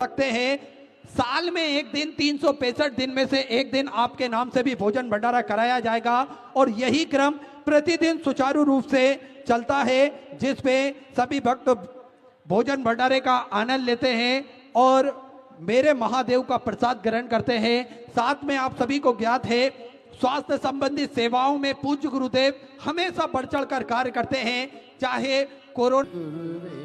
सकते हैं। साल में एक दिन 365 दिन में से एक दिन आपके नाम से भी भोजन भंडारा कराया जाएगा और यही क्रम प्रतिदिन सुचारू रूप से चलता है, जिसमें सभी भक्त भोजन भंडारे का आनंद लेते हैं और मेरे महादेव का प्रसाद ग्रहण करते हैं। साथ में आप सभी को ज्ञात है, स्वास्थ्य संबंधी सेवाओं में पूज्य गुरुदेव हमेशा बढ़ चढ़ कर कार्य करते हैं, चाहे कोरोना।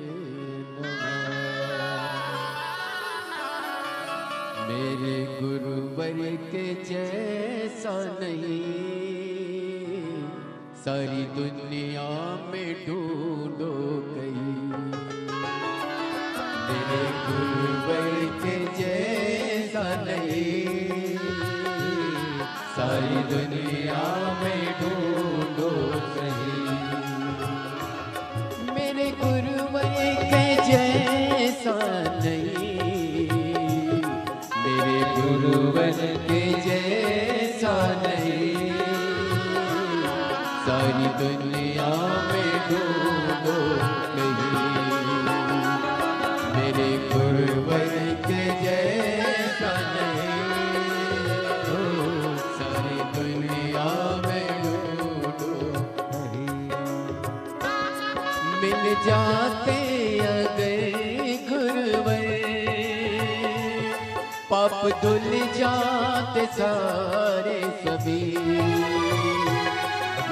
मेरे गुरुवर के जैसा नहीं सारी दुनिया में ढूंढो कहीं। मेरे गुरुवर के जैसा नहीं सारी दुनिया में ढूंढो कहीं। मेरे गुरुवर के जैसा नहीं गुरुवर के जैसा नहीं सारी दुनिया में ढूंढो कहीं। मेरे गुरुवर के जैसा नहीं सारी दुनिया में ढूंढो कहीं। मिल जाते अगर गुरुवर पाप धुल जाते सारे सभी।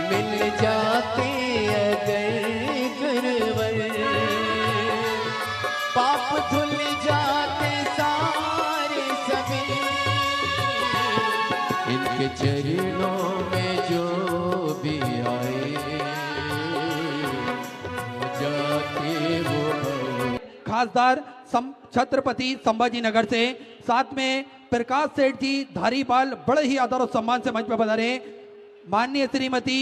मिल जाते अगर गुरुवर पाप धुल जाते सारे सभी। इनके चरणों में जो भी आए जाते वो। खासदार छत्रपति संभाजी नगर से, साथ में प्रकाश सेठ जी धारीपाल बड़े ही आदर और सम्मान से मंच पर पधारे। माननीय श्रीमती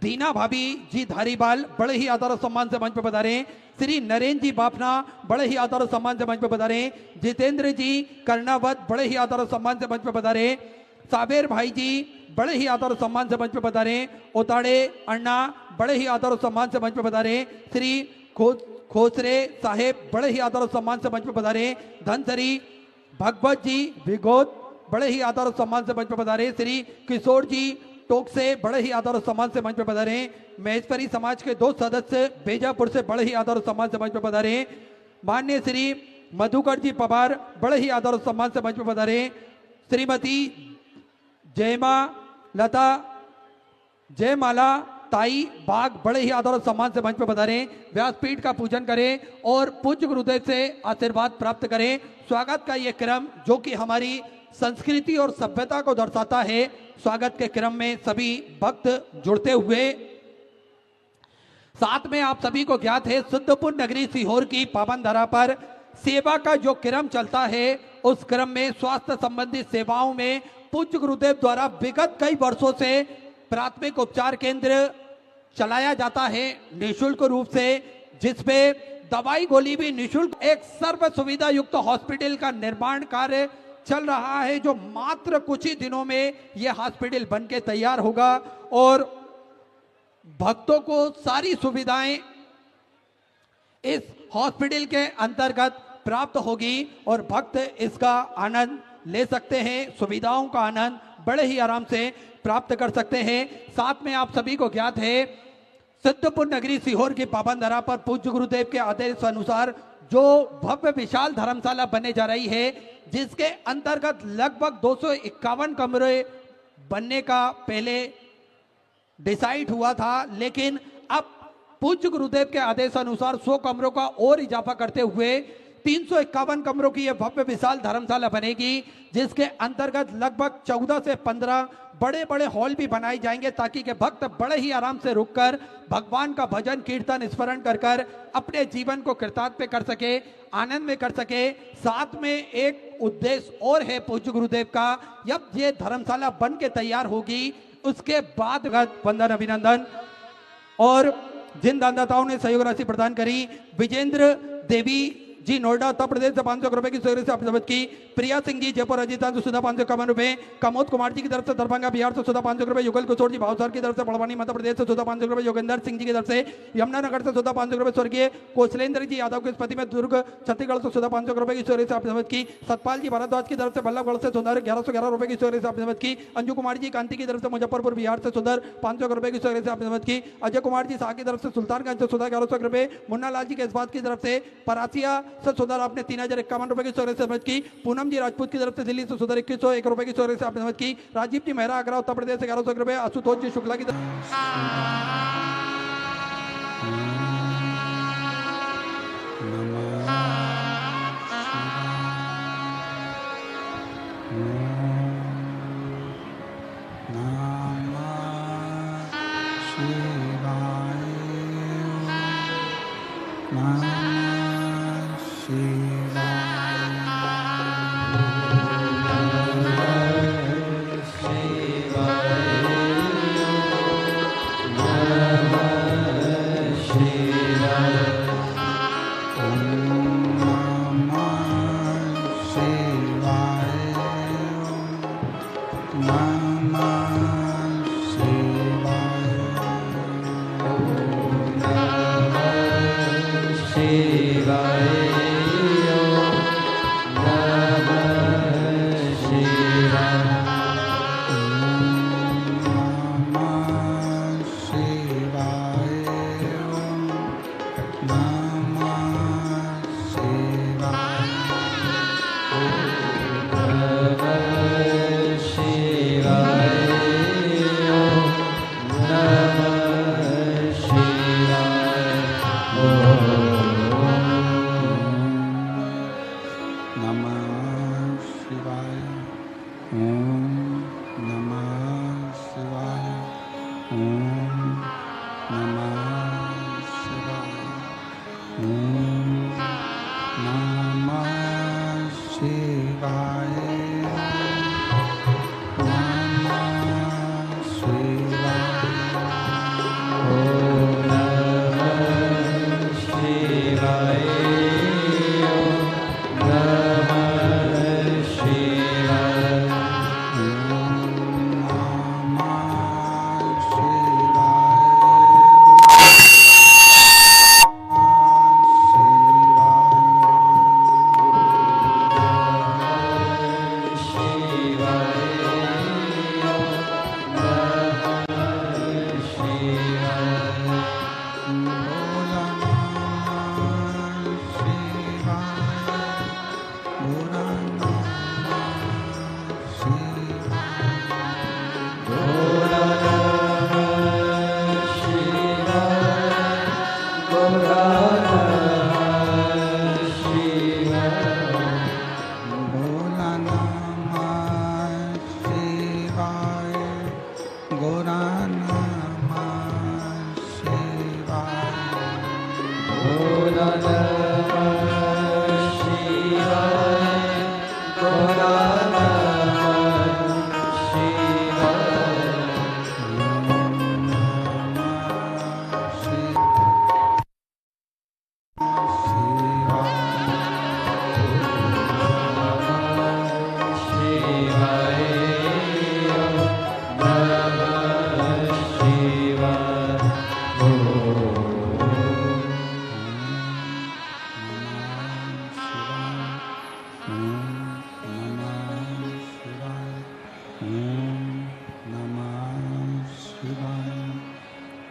दीना भाभी जी धारीपाल बड़े ही आदर और सम्मान से मंच पर पधारे। श्री नरेंद्र जी बापना बड़े ही आदर और सम्मान से मंच पर पधारे। जितेंद्र जी कर्णावत बड़े ही आदर और सम्मान से मंच पर पधारे। साबेर भाई जी बड़े ही आदर और सम्मान से मंच पर पधारे। ओताड़े अन्ना बड़े ही आदर और सम्मान से मंच पर पधारे। श्री खोसरे साहेब बड़े ही आदर और सम्मान से मंच पर पधारे। धनसरी भगवत जी विगोद बड़े ही आदर और सम्मान से मंच पर पधारे। श्री किशोर जी टोकसे बड़े ही आदर और सम्मान से मंच पर पधारे। महेश्वरी समाज के 2 सदस्य बेजापुर से बड़े ही आदर और सम्मान से मंच पर पधारे। माननीय श्री मधुकर जी पवार बड़े ही आदर और सम्मान से मंच पर पधारे। श्रीमती जयमाला ताई बाग बड़े ही आदर और सम्मान से मंच पर पधारे। व्यासपीठ का पूजन करें और पूज्य गुरुदेव से आशीर्वाद प्राप्त करें। स्वागत का ये क्रम जो कि हमारी संस्कृति और सभ्यता को दर्शाता है, स्वागत के क्रम में सभी भक्त जुड़ते हुए। साथ में आप सभी को ज्ञात है, सिद्धपुर नगरी सीहोर की पावन धरा पर सेवा का जो क्रम चलता है, उस क्रम में स्वास्थ्य संबंधी सेवाओं में पूज्य गुरुदेव द्वारा विगत कई वर्षों से प्राथमिक उपचार केंद्र चलाया जाता है निःशुल्क रूप से, जिसमें दवाई गोली भी निःशुल्क। एक सर्व सुविधा युक्त हॉस्पिटल का निर्माण कार्य चल रहा है, जो मात्र कुछ ही दिनों में यह हॉस्पिटल बनके तैयार होगा और भक्तों को सारी सुविधाएं इस हॉस्पिटल के अंतर्गत प्राप्त होगी और भक्त इसका आनंद ले सकते हैं, सुविधाओं का आनंद बड़े ही आराम से प्राप्त कर सकते हैं। साथ में आप सभी को ज्ञात है, सिद्धपुर नगरी सीहोर की पावन धरा पर पूज्य गुरुदेव के आदेश अनुसार जो भव्य विशाल धर्मशाला बनने जा रही है, जिसके अंतर्गत लगभग 251 कमरे बनने का पहले डिसाइड हुआ था, लेकिन अब पूज्य गुरुदेव के आदेश अनुसार 100 कमरों का और इजाफा करते हुए 351 कमरों की यह भव्य विशाल धर्मशाला बनेगी, जिसके अंतर्गत लगभग 14 से 15 बड़े बड़े हॉल भी बनाए जाएंगे, ताकि के भक्त बड़े ही आराम से रुककर भगवान का भजन कीर्तन स्मरण कर अपने जीवन को कृतार्थ कर सके, आनंद में कर सके। साथ में एक उद्देश्य और है पूज्य गुरुदेव का, जब ये धर्मशाला बन के तैयार होगी उसके बाद वंदन अभिनंदन। और जिन दानदाताओं ने सहयोग राशि प्रदान करी, विजेंद्र देवी जी नोएडा उत्तर प्रदेश से 500 रुपए की सेवा से आपकी मदद की। प्रिया सिंह जी जयपुर राजस्थान से सुधा 551 रुपए। कमोद कुमार जी की तरफ से दरभंगा बिहार से सुधा 500 रुपए। युगल किशोर जी भावसार की तरफ से बड़वानी मध्य प्रदेश से सुधा 500 रुपए। योगेंद्र सिंह जी की तरफ से यमुनानगर से सुधा 500 रुपए। स्वर्गीय कौशलेंद्र जी यादव के स्मृति में दुर्ग छत्तीसगढ़ से सुधा 500 रुपए की सेवा से आपकी मदद की। सतपाल जी भारद्वाज की तरफ से बल्लभगढ़ से सुंदर 1111 रुपए की सेवा से आपकी मदद की। अंजू कुमार जी कांति की तरफ से मुजफ्फरपुर बिहार से सुंदर 500 रुपए की सेवा से आपकी मदद की। अजय कुमार जी शाह की तरफ से सुल्तानगंज से सुधा 1100 रुपए। मुन्ना लाल जी के इस्पात की तरफ से परासिया से सुधर आपने 3051 रुपए की सेवा से मदद की। पूनम जी राजपूत की तरफ से दिल्ली से सुधर 2101 रुपए की सेवा से आपने मदद की। राजीव जी मेहरा आगरा उत्तर प्रदेश से 1100 रुपए। आशुतोष जी शुक्ला की तरफ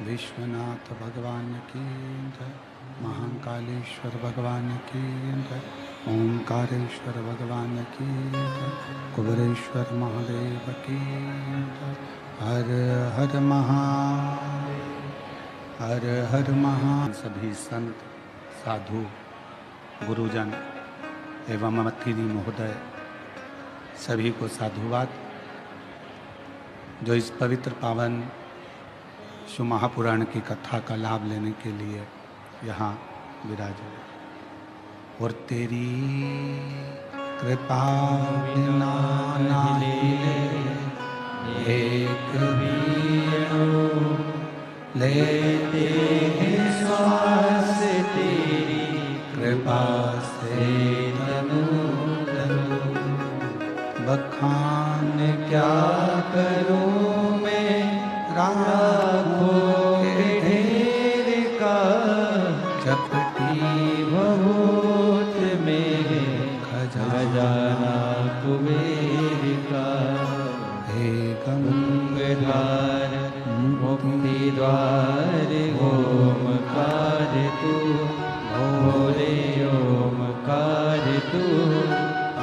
विश्वनाथ भगवान की जय, महाकालेश्वर भगवान की जय, ओंकारेश्वर भगवान की जय, कुबेरेश्वर महादेव की जय। हर हर हर हर महा। सभी संत साधु गुरुजन एवं अतिथि महोदय सभी को साधुवाद। जो इस पवित्र पावन शिव महापुराण की कथा का लाभ लेने के लिए यहाँ विराजे और तेरी कृपा बिना एक भी लेते हैं श्वास तेरी कृपा से से तनु तनु बखान क्या करूं मैं राखों के ढेर का चपटी बहुत मेरे खजाना कुबेर का हे गंगाधार मुक्ति द्वार ओमकार तू भोले ओमकार तू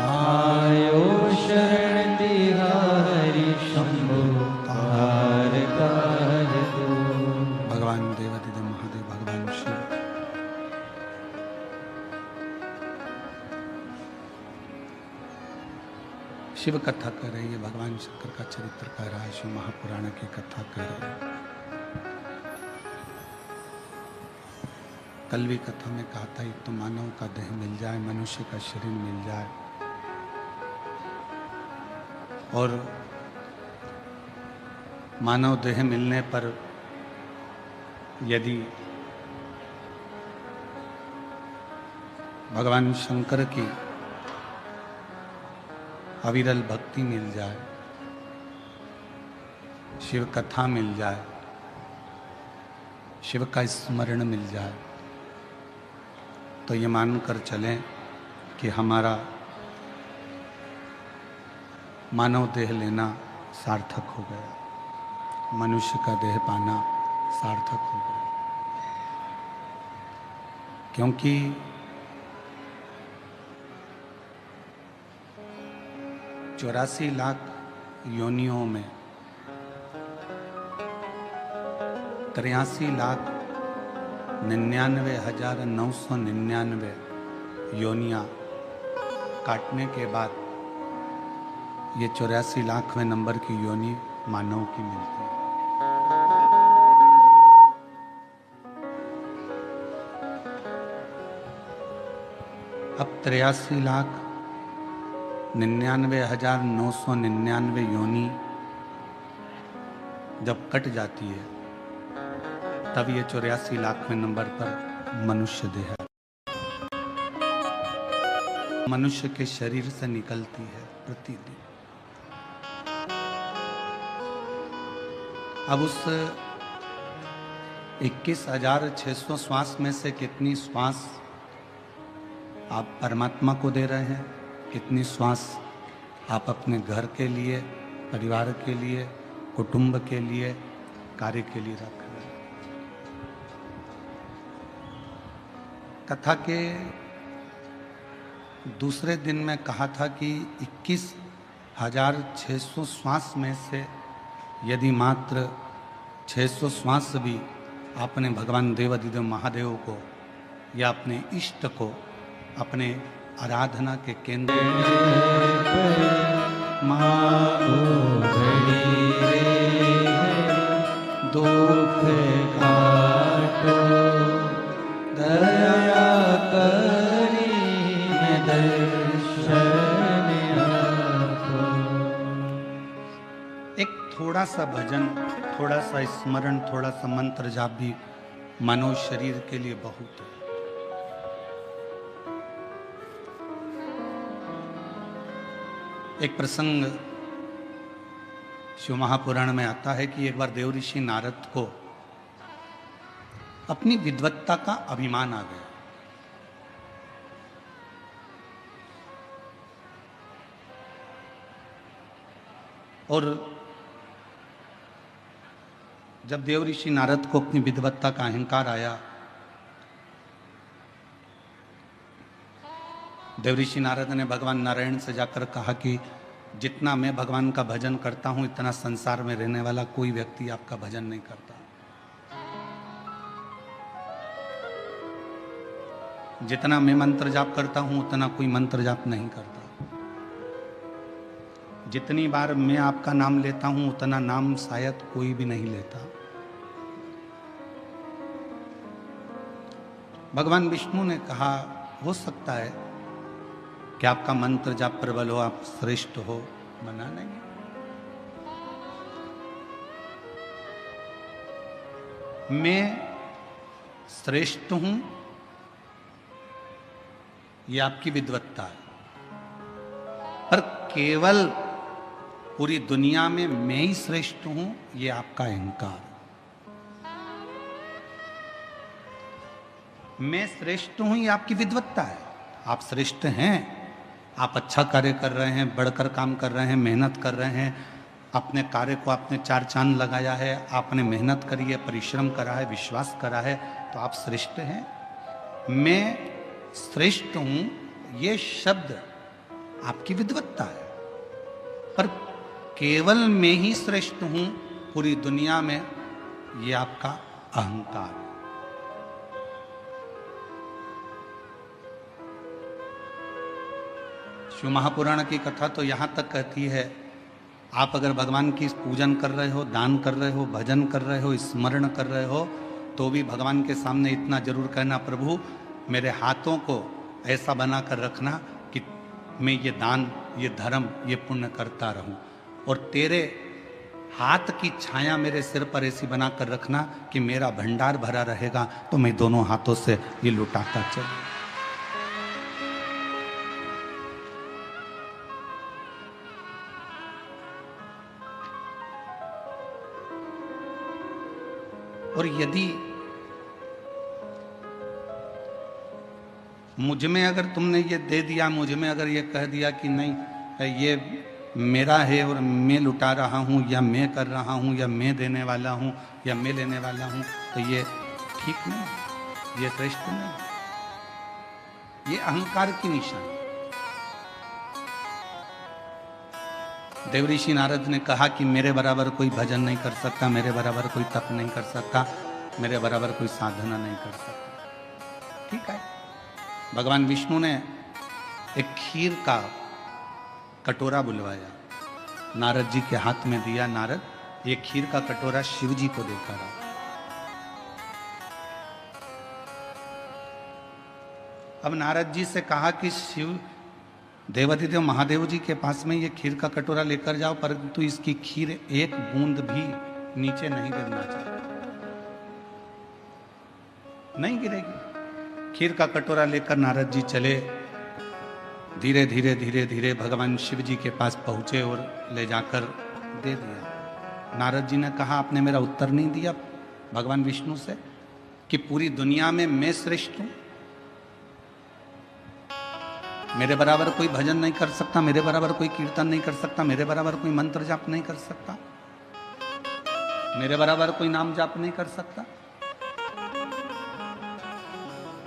आयो शरण तिहारी शंभु तार तार तू। भगवान देवादिदेव महादेव भगवान शिव शिव कथा कर रहे हैं। भगवान शंकर का चरित्र कह रहा है, शिव महापुराण की कथा कर रहे हैं। कल भी कथा में कहा था एक तो मानव का देह मिल जाए, मनुष्य का शरीर मिल जाए, और मानव देह मिलने पर यदि भगवान शंकर की अविरल भक्ति मिल जाए, शिव कथा मिल जाए, शिव का स्मरण मिल जाए, तो ये मानकर चलें कि हमारा मानव देह लेना सार्थक हो गया, मनुष्य का देह पाना सार्थक हो गया। क्योंकि चौरासी लाख योनियों में 83,99,999 योनियां काटने के बाद ये 84 लाखवें नंबर की योनि मानव की मिलती है। अब 83,99,999 योनि जब कट जाती है, तब ये 84 लाखवें नंबर पर मनुष्य देह मनुष्य के शरीर से निकलती है प्रतिदिन। अब उस 21,600 श्वास में से कितनी श्वास आप परमात्मा को दे रहे हैं, कितनी श्वास आप अपने घर के लिए, परिवार के लिए, कुटुंब के लिए, कार्य के लिए रख रहे हैं। कथा के दूसरे दिन में कहा था कि 21,600 श्वास में से यदि मात्र 600 श्वास भी आपने भगवान देवादिदेव महादेव को या अपने इष्ट को अपने आराधना के केंद्र दुख काटो दया करी मैं दर्शन आपको। एक थोड़ा सा भजन, थोड़ा सा स्मरण, थोड़ा सा मंत्र जाप भी मानव शरीर के लिए बहुत है। एक प्रसंग शिव महापुराण में आता है कि एक बार देव ऋषि नारद को अपनी विद्वत्ता का अभिमान आ गया। और जब देव ऋषि नारद को अपनी विद्वत्ता का अहंकार आया, देव ऋषि नारद ने भगवान नारायण से जाकर कहा कि जितना मैं भगवान का भजन करता हूं, इतना संसार में रहने वाला कोई व्यक्ति आपका भजन नहीं करता। जितना मैं मंत्र जाप करता हूं, उतना कोई मंत्र जाप नहीं करता। जितनी बार मैं आपका नाम लेता हूं, उतना नाम शायद कोई भी नहीं लेता। भगवान विष्णु ने कहा, हो सकता है कि आपका मंत्र जाप प्रबल हो, आप श्रेष्ठ हो, मना नहीं। मैं श्रेष्ठ हूं ये आपकी विद्वत्ता है। पर केवल पूरी दुनिया में मैं ही श्रेष्ठ हूं, ये आपका अहंकार। मैं श्रेष्ठ हूं, ये आपकी विद्वत्ता है। आप श्रेष्ठ हैं, आप अच्छा कार्य कर रहे हैं, बढ़कर काम कर रहे हैं, मेहनत कर रहे हैं, अपने कार्य को आपने चार चांद लगाया है, आपने मेहनत करी है, परिश्रम करा है, विश्वास करा है, तो आप श्रेष्ठ हैं। मैं श्रेष्ठ हूं, ये शब्द आपकी विद्वत्ता है। पर केवल मैं ही श्रेष्ठ हूं पूरी दुनिया में, ये आपका अहंकार है। शिव महापुराण की कथा तो यहां तक कहती है, आप अगर भगवान की पूजन कर रहे हो, दान कर रहे हो, भजन कर रहे हो, स्मरण कर रहे हो, तो भी भगवान के सामने इतना जरूर कहना, प्रभु मेरे हाथों को ऐसा बना कर रखना कि मैं ये दान, ये धर्म, ये पुण्य करता रहूं, और तेरे हाथ की छाया मेरे सिर पर ऐसी बना कर रखना कि मेरा भंडार भरा रहेगा, तो मैं दोनों हाथों से ये लुटाता चलूं। और यदि मुझ में अगर तुमने ये दे दिया, मुझ में अगर ये कह दिया कि नहीं ये मेरा है और मैं लुटा रहा हूँ, या मैं कर रहा हूँ, या मैं देने वाला हूँ, या मैं लेने वाला हूँ, तो ये ठीक नहीं, ये श्रेष्ठ नहीं, ये अहंकार की निशानी। देवऋषि नारद ने कहा कि मेरे बराबर कोई भजन नहीं कर सकता, मेरे बराबर कोई तप नहीं कर सकता, मेरे बराबर कोई साधना नहीं कर सकता। ठीक है, भगवान विष्णु ने एक खीर का कटोरा बुलवाया, नारद जी के हाथ में दिया, नारद ये खीर का कटोरा शिव जी को देकर आओ। अब नारद जी से कहा कि शिव देवाधिदेव महादेव जी के पास में ये खीर का कटोरा लेकर जाओ, परंतु इसकी खीर एक बूंद भी नीचे नहीं गिरना चाहिए, नहीं गिरेगी। खीर का कटोरा लेकर नारद जी चले, धीरे धीरे धीरे धीरे भगवान शिव जी के पास पहुंचे और ले जाकर दे दिया। नारद जी ने कहा, आपने मेरा उत्तर नहीं दिया भगवान विष्णु से कि पूरी दुनिया में मैं श्रेष्ठ हूं, मेरे बराबर कोई भजन नहीं कर सकता, मेरे बराबर कोई कीर्तन नहीं कर सकता, मेरे बराबर कोई मंत्र जाप नहीं कर सकता, मेरे बराबर कोई नाम जाप नहीं कर सकता।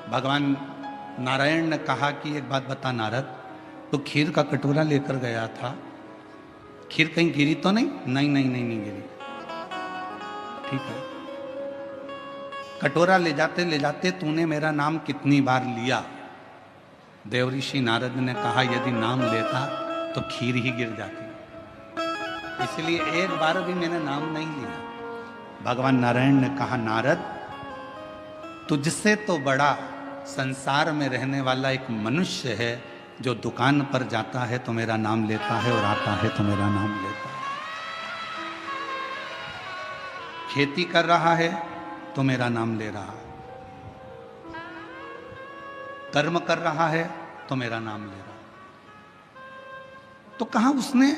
भगवान नारायण ने कहा कि एक बात बता नारद, तो खीर का कटोरा लेकर गया था, खीर कहीं गिरी तो नहीं? नहीं नहीं नहीं, नहीं गिरी। ठीक है, कटोरा ले जाते तूने मेरा नाम कितनी बार लिया? देवऋषि नारद ने कहा, यदि नाम लेता तो खीर ही गिर जाती, इसलिए एक बार भी मैंने नाम नहीं लिया। भगवान नारायण ने कहा, नारद तुझसे तो बड़ा संसार में रहने वाला एक मनुष्य है जो दुकान पर जाता है तो मेरा नाम लेता है और आता है तो मेरा नाम लेता है, खेती कर रहा है तो मेरा नाम ले रहा है, कर्म कर रहा है तो मेरा नाम ले रहा है। तो कहा उसने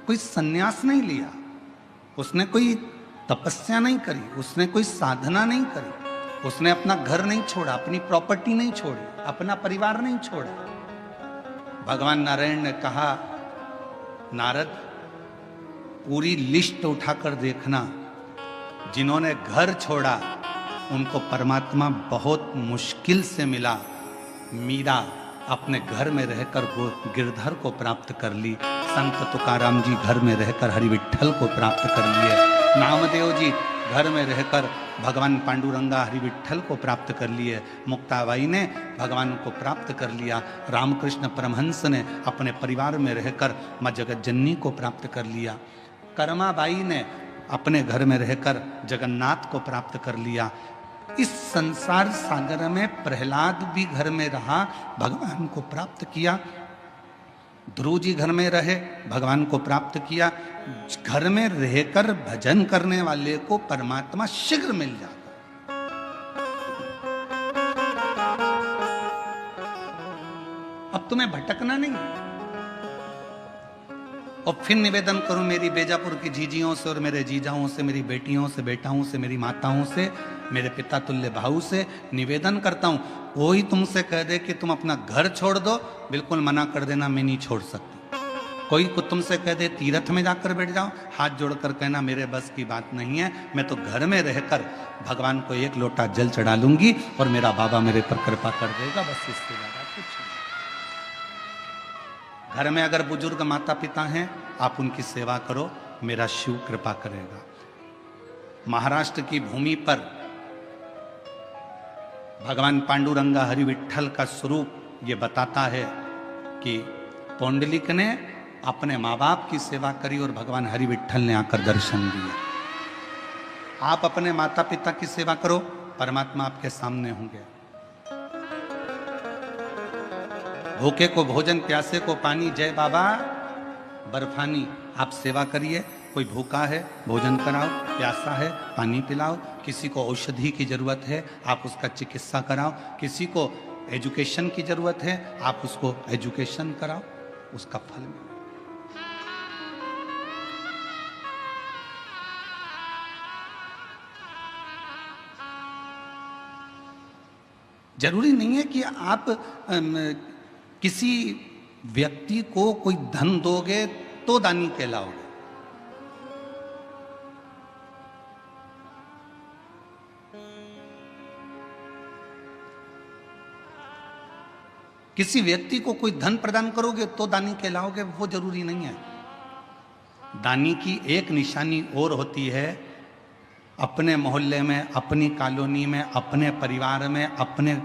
कोई सन्यास नहीं लिया, उसने कोई तपस्या नहीं करी, उसने कोई साधना नहीं करी, उसने अपना घर नहीं छोड़ा, अपनी प्रॉपर्टी नहीं छोड़ी, अपना परिवार नहीं छोड़ा। भगवान नारायण ने कहा, नारद पूरी लिस्ट उठाकर देखना, जिन्होंने घर छोड़ा उनको परमात्मा बहुत मुश्किल से मिला। मीरा अपने घर में रहकर वो गिरधर को प्राप्त कर ली, संत तुकाराम जी घर में रहकर हरि विठ्ठल को प्राप्त कर लिए, नामदेव जी घर में रहकर भगवान पांडुरंगा हरि विठ्ठल को प्राप्त कर लिए, मुक्ताबाई ने भगवान को प्राप्त कर लिया, रामकृष्ण परमहंस ने अपने परिवार में रहकर माँ जगत जननी को प्राप्त कर लिया, कर्माबाई ने अपने घर में रहकर जगन्नाथ को प्राप्त कर लिया। इस संसार सागर में प्रहलाद भी घर में रहा, भगवान को प्राप्त किया। ध्रुव जी घर में रहे, भगवान को प्राप्त किया। घर में रहकर भजन करने वाले को परमात्मा शीघ्र मिल जाता। तुम्हें भटकना नहीं। और फिर निवेदन करूं मेरी बेजापुर की जीजियों से और मेरे जीजाओं से, मेरी बेटियों से, बेटाओं से, मेरी माताओं से, मेरे पिता तुल्य भाऊ से निवेदन करता हूं, कोई तुमसे कह दे कि तुम अपना घर छोड़ दो, बिल्कुल मना कर देना, मैं नहीं छोड़ सकती। कोई को तुमसे कह दे तीर्थ में जाकर बैठ जाओ, हाथ जोड़कर कहना मेरे बस की बात नहीं है, मैं तो घर में रहकर भगवान को एक लोटा जल चढ़ा लूंगी और मेरा बाबा मेरे पर कृपा कर देगा, बस इससे ज्यादा कुछ नहीं। घर में अगर बुजुर्ग माता पिता हैं, आप उनकी सेवा करो, मेरा शिव कृपा करेगा। महाराष्ट्र की भूमि पर भगवान पांडुरंगा हरि विठ्ठल का स्वरूप ये बताता है कि पौंडलिक ने अपने माँ बाप की सेवा करी और भगवान हरि विठ्ठल ने आकर दर्शन दिए। आप अपने माता पिता की सेवा करो, परमात्मा आपके सामने होंगे। भूखे को भोजन, प्यासे को पानी, जय बाबा बर्फानी। आप सेवा करिए, कोई भूखा है भोजन कराओ, प्यासा है पानी पिलाओ, किसी को औषधि की जरूरत है आप उसका चिकित्सा कराओ, किसी को एजुकेशन की जरूरत है आप उसको एजुकेशन कराओ, उसका फल मिले। जरूरी नहीं है कि आप किसी व्यक्ति को कोई धन दोगे तो दानी कहलाओगे। किसी व्यक्ति को कोई धन प्रदान करोगे तो दानी कहलाओगे, वो जरूरी नहीं है। दानी की एक निशानी और होती है, अपने मोहल्ले में, अपनी कॉलोनी में, अपने परिवार में, अपने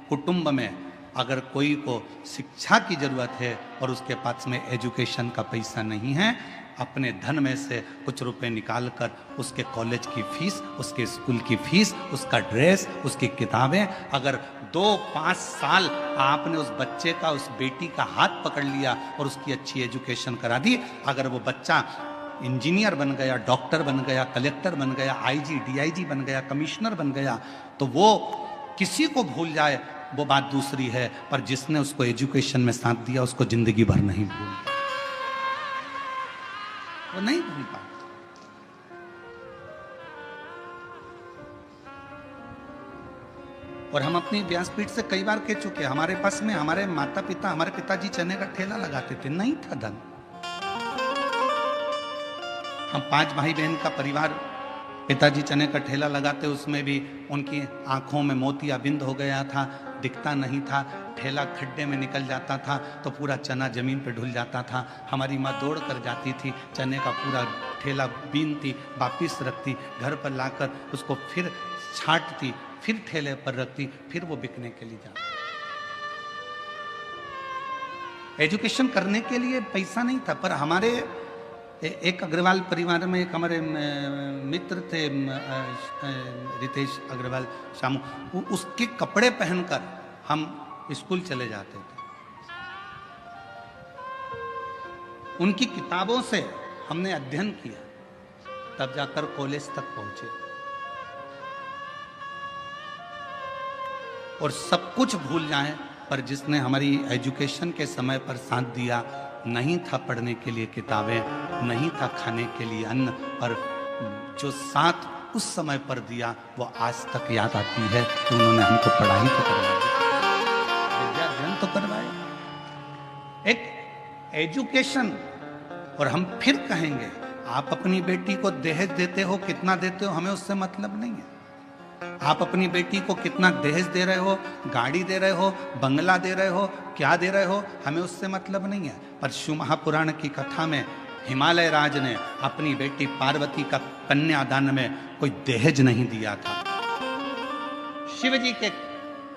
कुटुंब में अगर कोई को शिक्षा की जरूरत है और उसके पास में एजुकेशन का पैसा नहीं है, अपने धन में से कुछ रुपए निकाल कर उसके कॉलेज की फीस, उसके स्कूल की फीस, उसका ड्रेस, उसकी किताबें, अगर 2-5 साल आपने उस बच्चे का, उस बेटी का हाथ पकड़ लिया और उसकी अच्छी एजुकेशन करा दी, अगर वो बच्चा इंजीनियर बन गया, डॉक्टर बन गया, कलेक्टर बन गया, आईजी, डीआईजी बन गया, कमिश्नर बन गया, तो वो किसी को भूल जाए वो बात दूसरी है, पर जिसने उसको एजुकेशन में साथ दिया उसको जिंदगी भर नहीं भूलता, वो नहीं भूल पाता। और हम अपनी व्यासपीठ से कई बार कह चुके, हमारे पास में हमारे माता पिता, हमारे पिताजी चने का ठेला लगाते थे, नहीं था धन। हम 5 भाई बहन का परिवार, पिताजी चने का ठेला लगाते, उसमें भी उनकी आंखों में मोतियाबिंद हो गया था, दिखता नहीं था, ठेला खड्डे में निकल जाता था तो पूरा चना जमीन पे ढुल जाता था। हमारी माँ दौड़ कर जाती थी, चने का पूरा ठेला बीनती, वापिस रखती, घर पर लाकर उसको फिर छांटती, फिर ठेले पर रखती, फिर वो बिकने के लिए जाती। एजुकेशन करने के लिए पैसा नहीं था, पर हमारे एक अग्रवाल परिवार में एक हमारे मित्र थे, रितेश अग्रवाल शामू, उसके कपड़े पहनकर हम स्कूल चले जाते थे। उनकी किताबों से हमने अध्ययन किया, तब जाकर कॉलेज तक पहुंचे। और सब कुछ भूल जाएं, पर जिसने हमारी एजुकेशन के समय पर साथ दिया, नहीं था पढ़ने के लिए किताबें, नहीं था खाने के लिए अन्न, पर जो साथ उस समय पर दिया वो आज तक याद आती है कि उन्होंने हमको पढ़ाई तो करवाई, विद्याध्ययन तो करवाए, एक एजुकेशन। और हम फिर कहेंगे, आप अपनी बेटी को दहेज देते हो, कितना देते हो, हमें उससे मतलब नहीं है। आप अपनी बेटी को कितना दहेज दे रहे हो, गाड़ी दे रहे हो, बंगला दे रहे हो, क्या दे रहे हो, हमें उससे मतलब नहीं है। पर शिव महापुराण की कथा में हिमालय राज ने अपनी बेटी पार्वती का कन्यादान में कोई दहेज नहीं दिया था। शिव जी के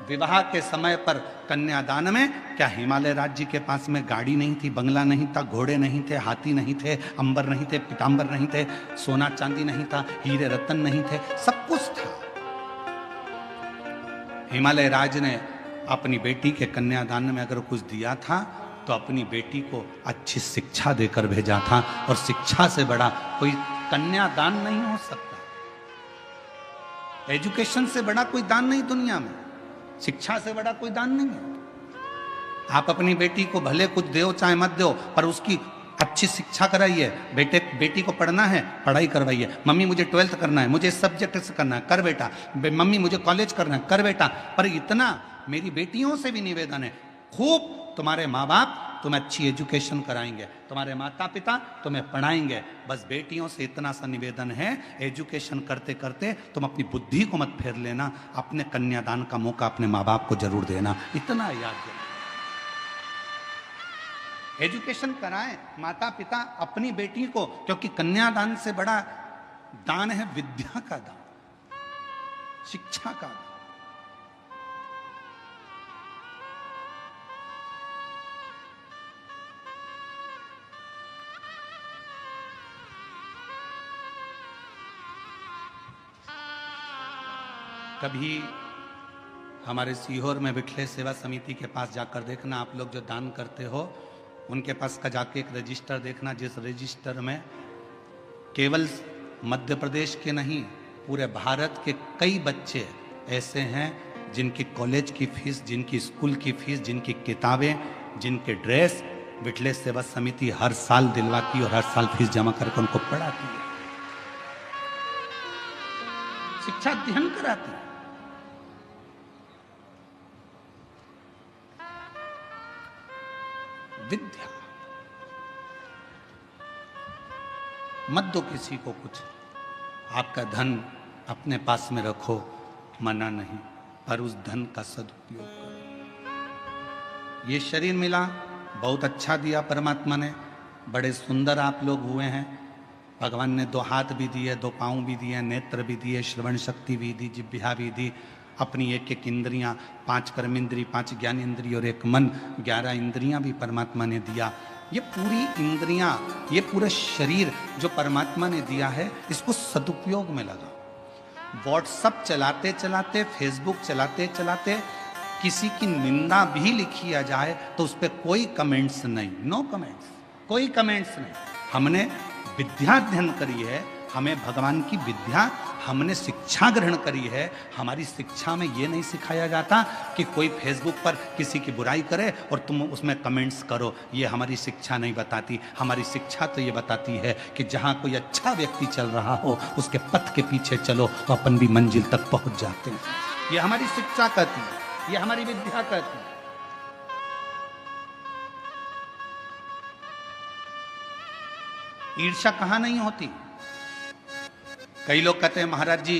विवाह के समय पर कन्यादान में क्या हिमालय राज जी के पास में गाड़ी नहीं थी, बंगला नहीं था, घोड़े नहीं थे, हाथी नहीं थे, अंबर नहीं थे, पीतांबर नहीं थे, सोना चांदी नहीं था, हीरे रतन नहीं थे, सब कुछ था। हिमालय राज ने अपनी बेटी के कन्यादान में अगर कुछ दिया था तो अपनी बेटी को अच्छी शिक्षा देकर भेजा था, और शिक्षा से बड़ा कोई कन्यादान नहीं हो सकता। एजुकेशन से बड़ा कोई दान नहीं दुनिया में, शिक्षा से बड़ा कोई दान नहीं है। आप अपनी बेटी को भले कुछ दो चाहे मत दो, पर उसकी अच्छी शिक्षा कराइए। बेटी को पढ़ना है, पढ़ाई करवाइए। मम्मी मुझे 12th करना है, मुझे इस सब्जेक्ट से करना है, कर बेटा। मम्मी मुझे कॉलेज करना है, कर बेटा। पर इतना मेरी बेटियों से भी निवेदन है, खूब तुम्हारे माँ बाप तुम्हें अच्छी एजुकेशन कराएंगे, तुम्हारे माता पिता तुम्हें पढ़ाएंगे। बस बेटियों से इतना सा निवेदन है, एजुकेशन करते करते तुम अपनी बुद्धि को मत फेर लेना, अपने कन्यादान का मौका अपने माँ बाप को जरूर देना, इतना याद देना। एजुकेशन कराएं माता पिता अपनी बेटी को, क्योंकि कन्यादान से बड़ा दान है विद्या का दान, शिक्षा का दान। कभी हमारे सीहोर में बिठले सेवा समिति के पास जाकर देखना, आप लोग जो दान करते हो उनके पास का जाके एक रजिस्टर देखना, जिस रजिस्टर में केवल मध्य प्रदेश के नहीं पूरे भारत के कई बच्चे ऐसे हैं जिनकी कॉलेज की फीस, जिनकी स्कूल की फीस, जिनकी किताबें, जिनके ड्रेस बिठले सेवा समिति हर साल दिलवाती और हर साल फीस जमा करके उनको पढ़ाती है, शिक्षा अध्ययन कराती है। विद्या मत दो किसी को कुछ, आपका धन अपने पास में रखो, मना नहीं, पर उस धन का सदुपयोग करो। ये शरीर मिला, बहुत अच्छा दिया परमात्मा ने, बड़े सुंदर आप लोग हुए हैं। भगवान ने 2 हाथ भी दिए, 2 पाँव भी दिए, नेत्र भी दिए, श्रवण शक्ति भी दी, जिह्वा भी दी, अपनी एक एक इंद्रियां, 5 कर्मेंद्री, 5 ज्ञान इंद्रिय और 1 मन, 11 इंद्रियां भी परमात्मा ने दिया। ये पूरी इंद्रियां, ये पूरा शरीर जो परमात्मा ने दिया है, इसको सदुपयोग में लगा। व्हाट्सएप चलाते चलाते, फेसबुक चलाते चलाते किसी की निंदा भी लिखी आ जाए तो उस पर कोई कमेंट्स नहीं, नो कमेंट्स, कोई कमेंट्स नहीं। हमने विद्या अध्ययन करी है, हमें भगवान की विद्या, हमने शिक्षा ग्रहण करी है। हमारी शिक्षा में ये नहीं सिखाया जाता कि कोई फेसबुक पर किसी की बुराई करे और तुम उसमें कमेंट्स करो, ये हमारी शिक्षा नहीं बताती। हमारी शिक्षा तो ये बताती है कि जहाँ कोई अच्छा व्यक्ति चल रहा हो उसके पथ के पीछे चलो तो अपन भी मंजिल तक पहुंच जाते हैं। ये हमारी शिक्षा कहती है, ये हमारी विद्या कहती है। ईर्ष्या कहाँ नहीं होती। कई लोग कहते हैं महाराज जी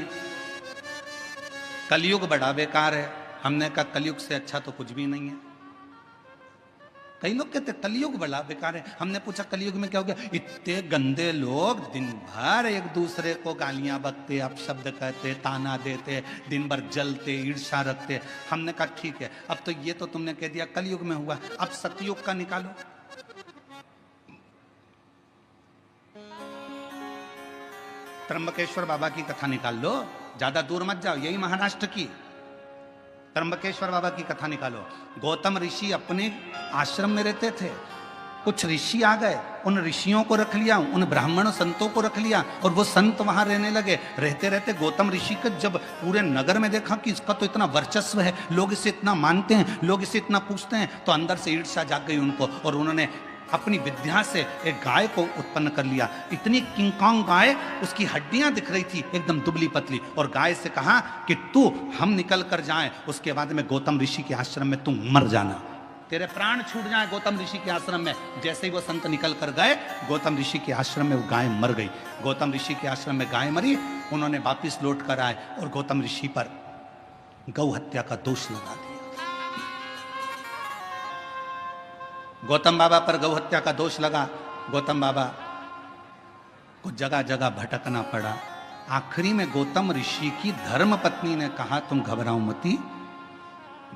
कलयुग बड़ा बेकार है। हमने कहा कलयुग से अच्छा तो कुछ भी नहीं है। कई लोग कहते कलयुग बड़ा बेकार है। हमने पूछा कलयुग में क्या हो गया? इतने गंदे लोग दिन भर एक दूसरे को गालियां बकते, अपशब्द कहते, ताना देते, दिन भर जलते, ईर्ष्या रखते। हमने कहा ठीक है, अब तो ये तो तुमने कह दिया कलयुग में हुआ, अब सतयुग का निकालो। त्र्यंबकेश्वर बाबा की कथा निकाल लो, ज्यादा दूर मत जाओ, यही महाराष्ट्र की त्र्यंबकेश्वर बाबा की कथा निकालो। गौतम ऋषि अपने आश्रम में रहते थे, कुछ ऋषि आ गए, उन ऋषियों को रख लिया, उन ब्राह्मण संतों को रख लिया और वो संत वहां रहने लगे। रहते रहते गौतम ऋषि को जब पूरे नगर में देखा कि इसका तो इतना वर्चस्व है, लोग इसे इतना मानते हैं, लोग इसे इतना पूछते हैं, तो अंदर से ईर्ष्या जाग गई उनको और उन्होंने अपनी विद्या से एक गाय को उत्पन्न कर लिया। इतनी किंगकॉन्ग गाय, उसकी हड्डियां दिख रही थी एकदम दुबली पतली, और गाय से कहा कि तू हम निकल कर जाएं, उसके बाद में गौतम ऋषि के आश्रम में तू मर जाना, तेरे प्राण छूट जाए गौतम ऋषि के आश्रम में। जैसे ही वो संत निकल कर गए गौतम ऋषि के आश्रम में, वो गाय मर गई। गौतम ऋषि के आश्रम में गाय मरी, उन्होंने वापिस लौट कर आए और गौतम ऋषि पर गौ हत्या का दोष लगा दिया। गौतम बाबा पर गौ हत्या का दोष लगा। गौतम बाबा को जगह जगह भटकना पड़ा। आखिरी में गौतम ऋषि की धर्म पत्नी ने कहा तुम घबराओ मती।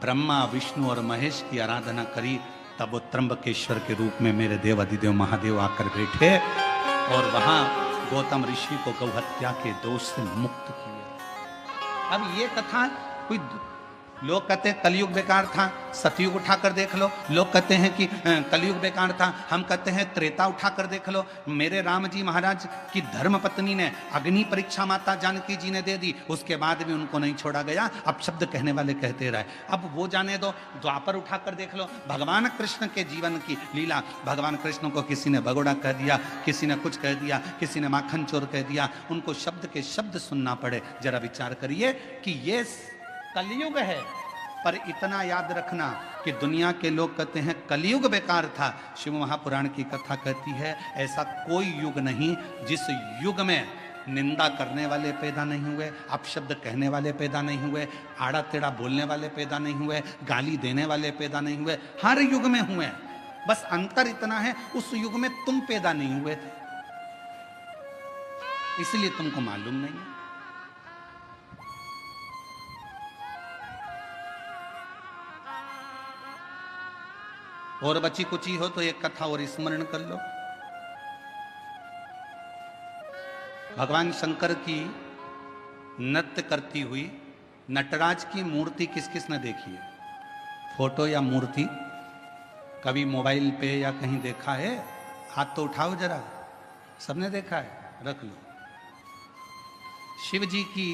ब्रह्मा विष्णु और महेश की आराधना करी, तब वो त्र्यंबकेश्वर के रूप में मेरे देव अधिदेव महादेव आकर बैठे और वहां गौतम ऋषि को गौ हत्या के दोष से मुक्त किया। अब ये कथा कोई लोग कहते हैं कलयुग बेकार था, सतयुग उठाकर देख लो। लोग कहते हैं कि कलयुग बेकार था, हम कहते हैं त्रेता उठाकर देख लो। मेरे राम जी महाराज की धर्म पत्नी ने अग्नि परीक्षा माता जानकी जी ने दे दी, उसके बाद भी उनको नहीं छोड़ा गया। अब शब्द कहने वाले कहते रहे, अब वो जाने दो। द्वापर उठाकर देख लो, भगवान कृष्ण के जीवन की लीला। भगवान कृष्ण को किसी ने भगोड़ा कह दिया, किसी ने कुछ कह दिया, किसी ने माखन चोर कह दिया, उनको शब्द के शब्द सुनना पड़े। जरा विचार करिए कि ये कलयुग है, पर इतना याद रखना कि दुनिया के लोग कहते हैं कलयुग बेकार था। शिव महापुराण की कथा कहती है ऐसा कोई युग नहीं जिस युग में निंदा करने वाले पैदा नहीं हुए, अपशब्द कहने वाले पैदा नहीं हुए, आड़ा टेढ़ा बोलने वाले पैदा नहीं हुए, गाली देने वाले पैदा नहीं हुए। हर युग में हुए, बस अंतर इतना है उस युग में तुम पैदा नहीं हुए थे, इसलिए तुमको मालूम नहीं है। और बची कुची हो तो एक कथा और स्मरण कर लो। भगवान शंकर की नृत्य करती हुई नटराज की मूर्ति किस किस ने देखी है? फोटो या मूर्ति कभी मोबाइल पे या कहीं देखा है? हाथ तो उठाओ जरा, सबने देखा है, रख लो। शिव जी की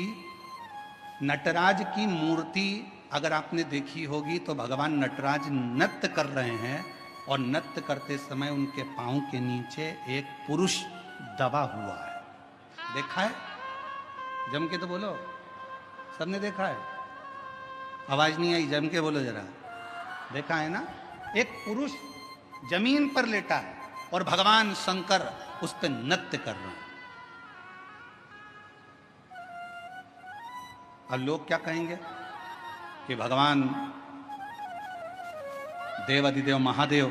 नटराज की मूर्ति अगर आपने देखी होगी तो भगवान नटराज नृत्य कर रहे हैं और नृत्य करते समय उनके पांव के नीचे एक पुरुष दबा हुआ है। देखा है? जम के तो बोलो, सबने देखा है? आवाज नहीं आई, जम के बोलो जरा। देखा है ना? एक पुरुष जमीन पर लेटा है और भगवान शंकर उस पर नृत्य कर रहे हैं। अब लोग क्या कहेंगे कि भगवान देवाधिदेव महादेव,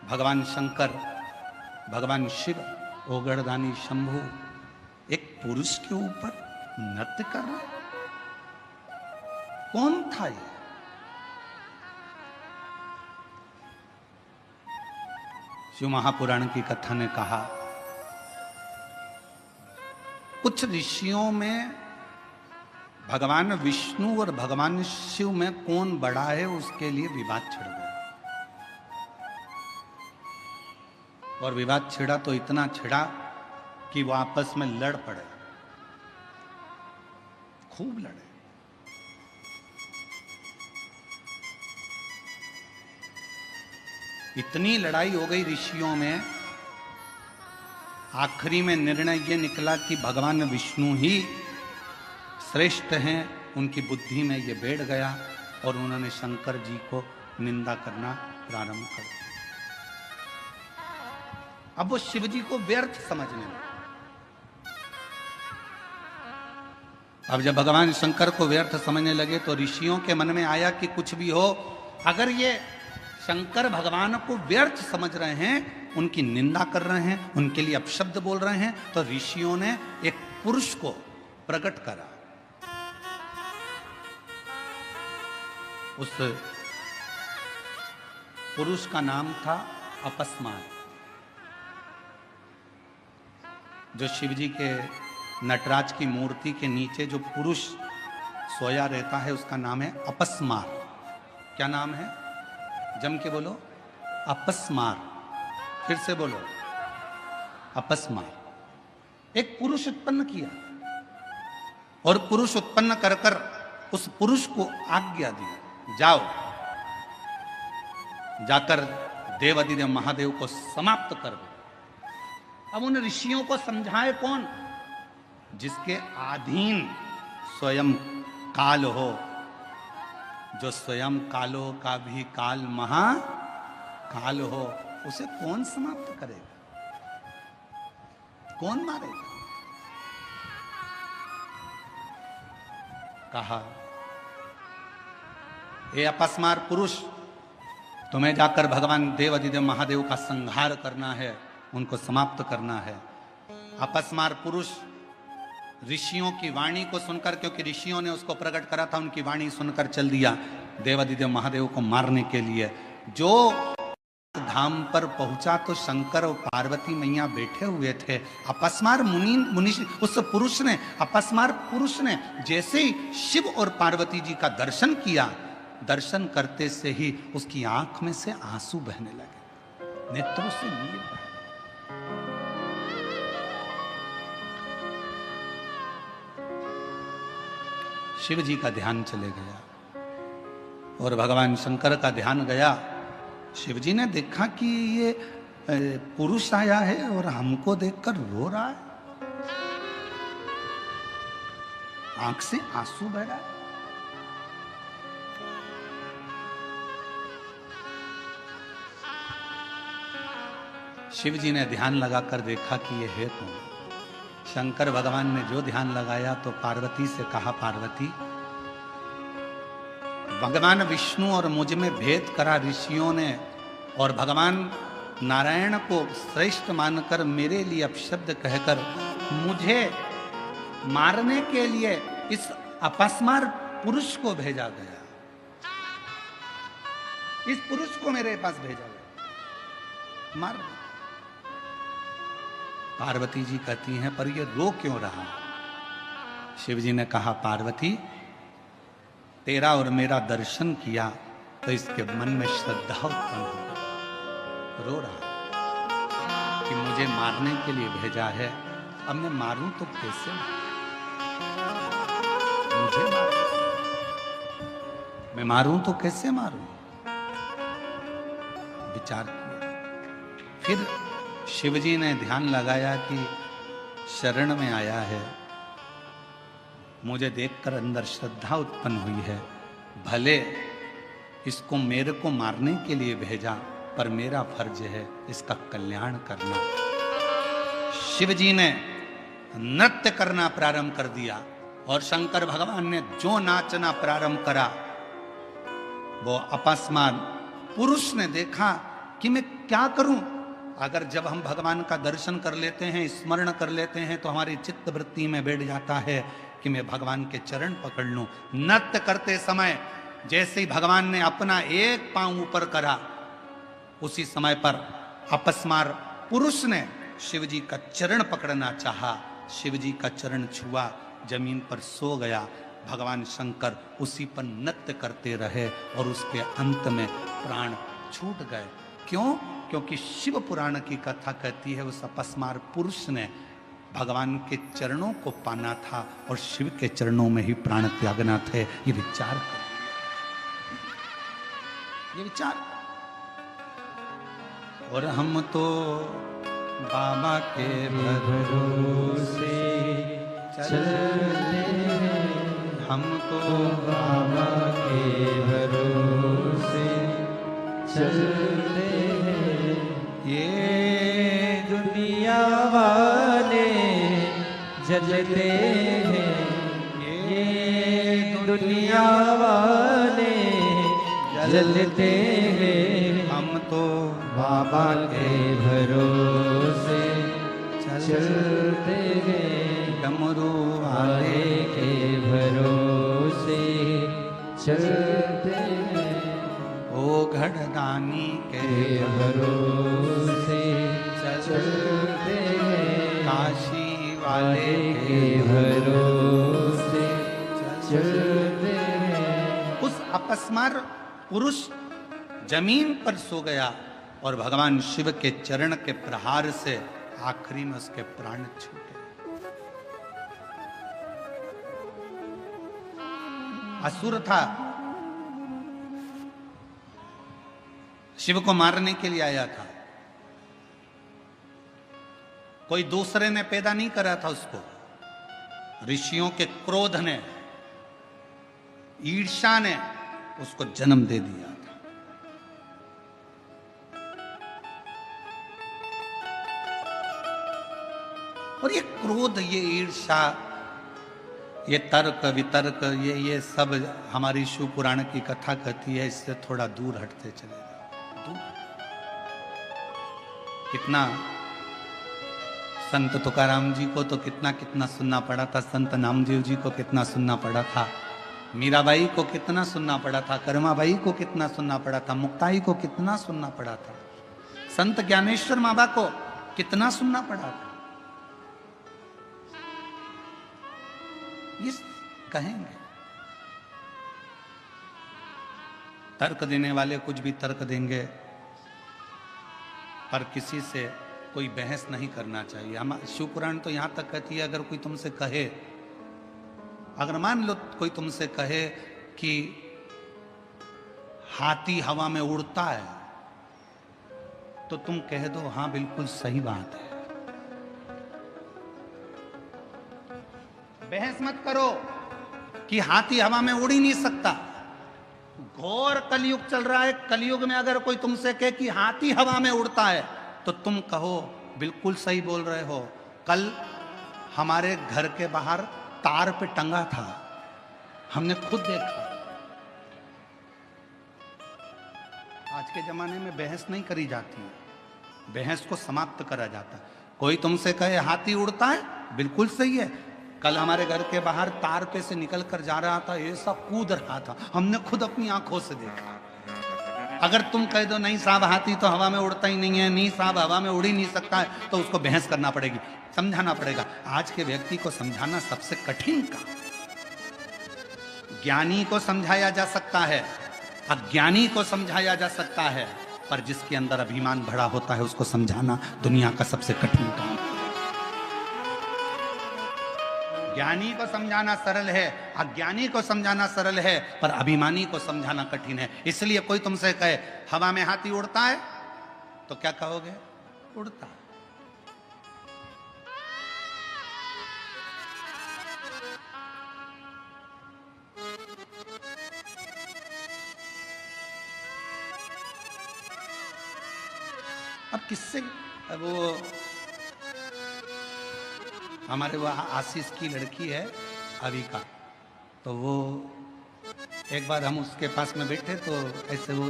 भगवान शंकर, भगवान शिव, ओगड़दानी शंभु एक पुरुष के ऊपर नृत्य कर रहा है। कौन था ये? शिव महापुराण की कथा ने कहा कुछ ऋषियों में भगवान विष्णु और भगवान शिव में कौन बड़ा है उसके लिए विवाद छिड़ गया। और विवाद छिड़ा तो इतना छिड़ा कि वो आपस में लड़ पड़े, खूब लड़े। इतनी लड़ाई हो गई ऋषियों में, आखिरी में निर्णय ये निकला कि भगवान विष्णु ही श्रेष्ठ हैं। उनकी बुद्धि में ये बैठ गया और उन्होंने शंकर जी को निंदा करना प्रारंभ कर दिया। अब वो शिव जी को व्यर्थ समझने लगे। अब जब भगवान शंकर को व्यर्थ समझने लगे तो ऋषियों के मन में आया कि कुछ भी हो, अगर ये शंकर भगवान को व्यर्थ समझ रहे हैं, उनकी निंदा कर रहे हैं, उनके लिए अपशब्द बोल रहे हैं, तो ऋषियों ने एक पुरुष को प्रकट करा। उस पुरुष का नाम था अपस्मार। जो शिव जी के नटराज की मूर्ति के नीचे जो पुरुष सोया रहता है उसका नाम है अपस्मार। क्या नाम है? जम के बोलो, अपस्मार। फिर से बोलो, अपस्मार। एक पुरुष उत्पन्न किया और पुरुष उत्पन्न कर कर उस पुरुष को आज्ञा दी, जाओ जाकर देवाधिदेव महादेव को समाप्त कर दो। अब उन ऋषियों को समझाए कौन? जिसके अधीन स्वयं काल हो, जो स्वयं कालो का भी काल महाकाल हो, उसे कौन समाप्त करेगा? कौन मारेगा? कहा, ए अपस्मार पुरुष, तुम्हें जाकर भगवान देवाधिदेव महादेव का संहार करना है, उनको समाप्त करना है। अपस्मार पुरुष ऋषियों की वाणी को सुनकर, क्योंकि ऋषियों ने उसको प्रकट करा था, उनकी वाणी सुनकर चल दिया देवाधिदेव महादेव को मारने के लिए। जो धाम पर पहुंचा तो शंकर और पार्वती मैया बैठे हुए थे। अपस्मार मुनि उस पुरुष ने, अपस्मार पुरुष ने जैसे ही शिव और पार्वती जी का दर्शन किया, दर्शन करते से ही उसकी आंख में से आंसू बहने लगे, नेत्रों से नीर बहे। शिव जी का ध्यान चले गया और भगवान शंकर का ध्यान गया। शिव जी ने देखा कि ये पुरुष आया है और हमको देखकर रो रहा है, आंख से आंसू बह रहा है। शिव जी ने ध्यान लगाकर देखा कि ये है कौन। शंकर भगवान ने जो ध्यान लगाया तो पार्वती से कहा, पार्वती, भगवान विष्णु और मुझ में भेद करा ऋषियों ने और भगवान नारायण को श्रेष्ठ मानकर मेरे लिए अपशब्द कहकर मुझे मारने के लिए इस अपस्मार पुरुष को भेजा गया। इस पुरुष को मेरे पास भेजा गया, मार। पार्वती जी कहती हैं, पर ये रो क्यों रहा? शिव जी ने कहा, पार्वती, तेरा और मेरा दर्शन किया तो इसके मन में श्रद्धा उत्पन्न हो, रो रहा कि मुझे मारने के लिए भेजा है। अब मैं मारूं तो कैसे मुझे मारूं? मैं मारूं तो कैसे मारूं? विचार किया। फिर शिवजी ने ध्यान लगाया कि शरण में आया है, मुझे देखकर अंदर श्रद्धा उत्पन्न हुई है, भले इसको मेरे को मारने के लिए भेजा, पर मेरा फर्ज है इसका कल्याण करना। शिवजी ने नृत्य करना प्रारंभ कर दिया और शंकर भगवान ने जो नाचना प्रारंभ करा, वो अपस्मार पुरुष ने देखा कि मैं क्या करूं। अगर जब हम भगवान का दर्शन कर लेते हैं, स्मरण कर लेते हैं, तो हमारी चित्त वृत्ति में बैठ जाता है कि मैं भगवान के चरण पकड़ लूं। नृत्य करते समय जैसे ही भगवान ने अपना एक पांव ऊपर करा, उसी समय पर अपस्मार पुरुष ने शिवजी का चरण पकड़ना चाहा। शिवजी का चरण छुआ, जमीन पर सो गया। भगवान शंकर उसी पर नृत्य करते रहे और उसके अंत में प्राण छूट गए। क्यों? क्योंकि शिव पुराण की कथा कहती है उस अपस्मार पुरुष ने भगवान के चरणों को पाना था और शिव के चरणों में ही प्राण त्यागना थे। ये विचार करो, ये विचार। और हम तो बाबा के भरोसे चलते हैं, हम तो बाबा के भरोसे चलते हैं। ये दुनिया वाले जलते हैं, ये दुनिया वाले जलते हैं। हम तो बाबा के भरोसे चलते हैं, डमरू वाले के भरोसे चलते हैं। ओ घड़दानी के भरोसे चलते हैं, काशी वाले के भरोसे चलते हैं। उस अपस्मार पुरुष जमीन पर सो गया और भगवान शिव के चरण के प्रहार से आखिरी में उसके प्राण छूटे। असुर था, शिव को मारने के लिए आया था। कोई दूसरे ने पैदा नहीं करा था उसको, ऋषियों के क्रोध ने, ईर्ष्या ने उसको जन्म दे दिया था। और ये क्रोध, ये ईर्ष्या, ये तर्क वितर्क, ये सब हमारी शिव पुराण की कथा कहती है, इससे थोड़ा दूर हटते चले जाओ। दूर। कितना संत तुकाराम जी को तो कितना कितना सुनना पड़ा था, संत नामदेव जी को कितना सुनना पड़ा था, मीराबाई को कितना सुनना पड़ा था, कर्माबाई को कितना सुनना पड़ा था, मुक्ताई को कितना सुनना पड़ा था। संत ज्ञानेश्वर बाबा को कितना सुनना पड़ा था। ये कहेंगे तर्क देने वाले कुछ भी तर्क देंगे, पर किसी से कोई बहस नहीं करना चाहिए। हम शिव पुराण तो यहां तक कहती है, अगर कोई तुमसे कहे, अगर मान लो कोई तुमसे कहे कि हाथी हवा में उड़ता है, तो तुम कह दो हां बिल्कुल सही बात है। बहस मत करो कि हाथी हवा में उड़ ही नहीं सकता। घोर कलयुग चल रहा है, कलयुग में अगर कोई तुमसे कहे कि हाथी हवा में उड़ता है, तो तुम कहो बिल्कुल सही बोल रहे हो। कल हमारे घर के बाहर तार पे टंगा था, हमने खुद देखा। आज के जमाने में बहस नहीं करी जाती है, बहस को समाप्त करा जाता है। कोई तुमसे कहे हाथी उड़ता है, बिल्कुल सही है। कल हमारे घर के बाहर तार पे से निकल कर जा रहा था, ऐसा कूद रहा था, हमने खुद अपनी आंखों से देखा। अगर तुम कह दो नहीं साहब हाथी तो हवा में उड़ता ही नहीं है, नहीं साहब हवा में उड़ ही नहीं सकता है, तो उसको बहस करना पड़ेगी, समझाना पड़ेगा। आज के व्यक्ति को समझाना सबसे कठिन काम। ज्ञानी को समझाया जा सकता है, अज्ञानी को समझाया जा सकता है, पर जिसके अंदर अभिमान भरा होता है उसको समझाना दुनिया का सबसे कठिन काम। ज्ञानी को समझाना सरल है, अज्ञानी को समझाना सरल है, पर अभिमानी को समझाना कठिन है। इसलिए कोई तुमसे कहे हवा में हाथी उड़ता है, तो क्या कहोगे? उड़ता है। अब किससे वो हमारे वो आशीष की लड़की है अभी का, तो वो एक बार हम उसके पास में बैठे तो ऐसे वो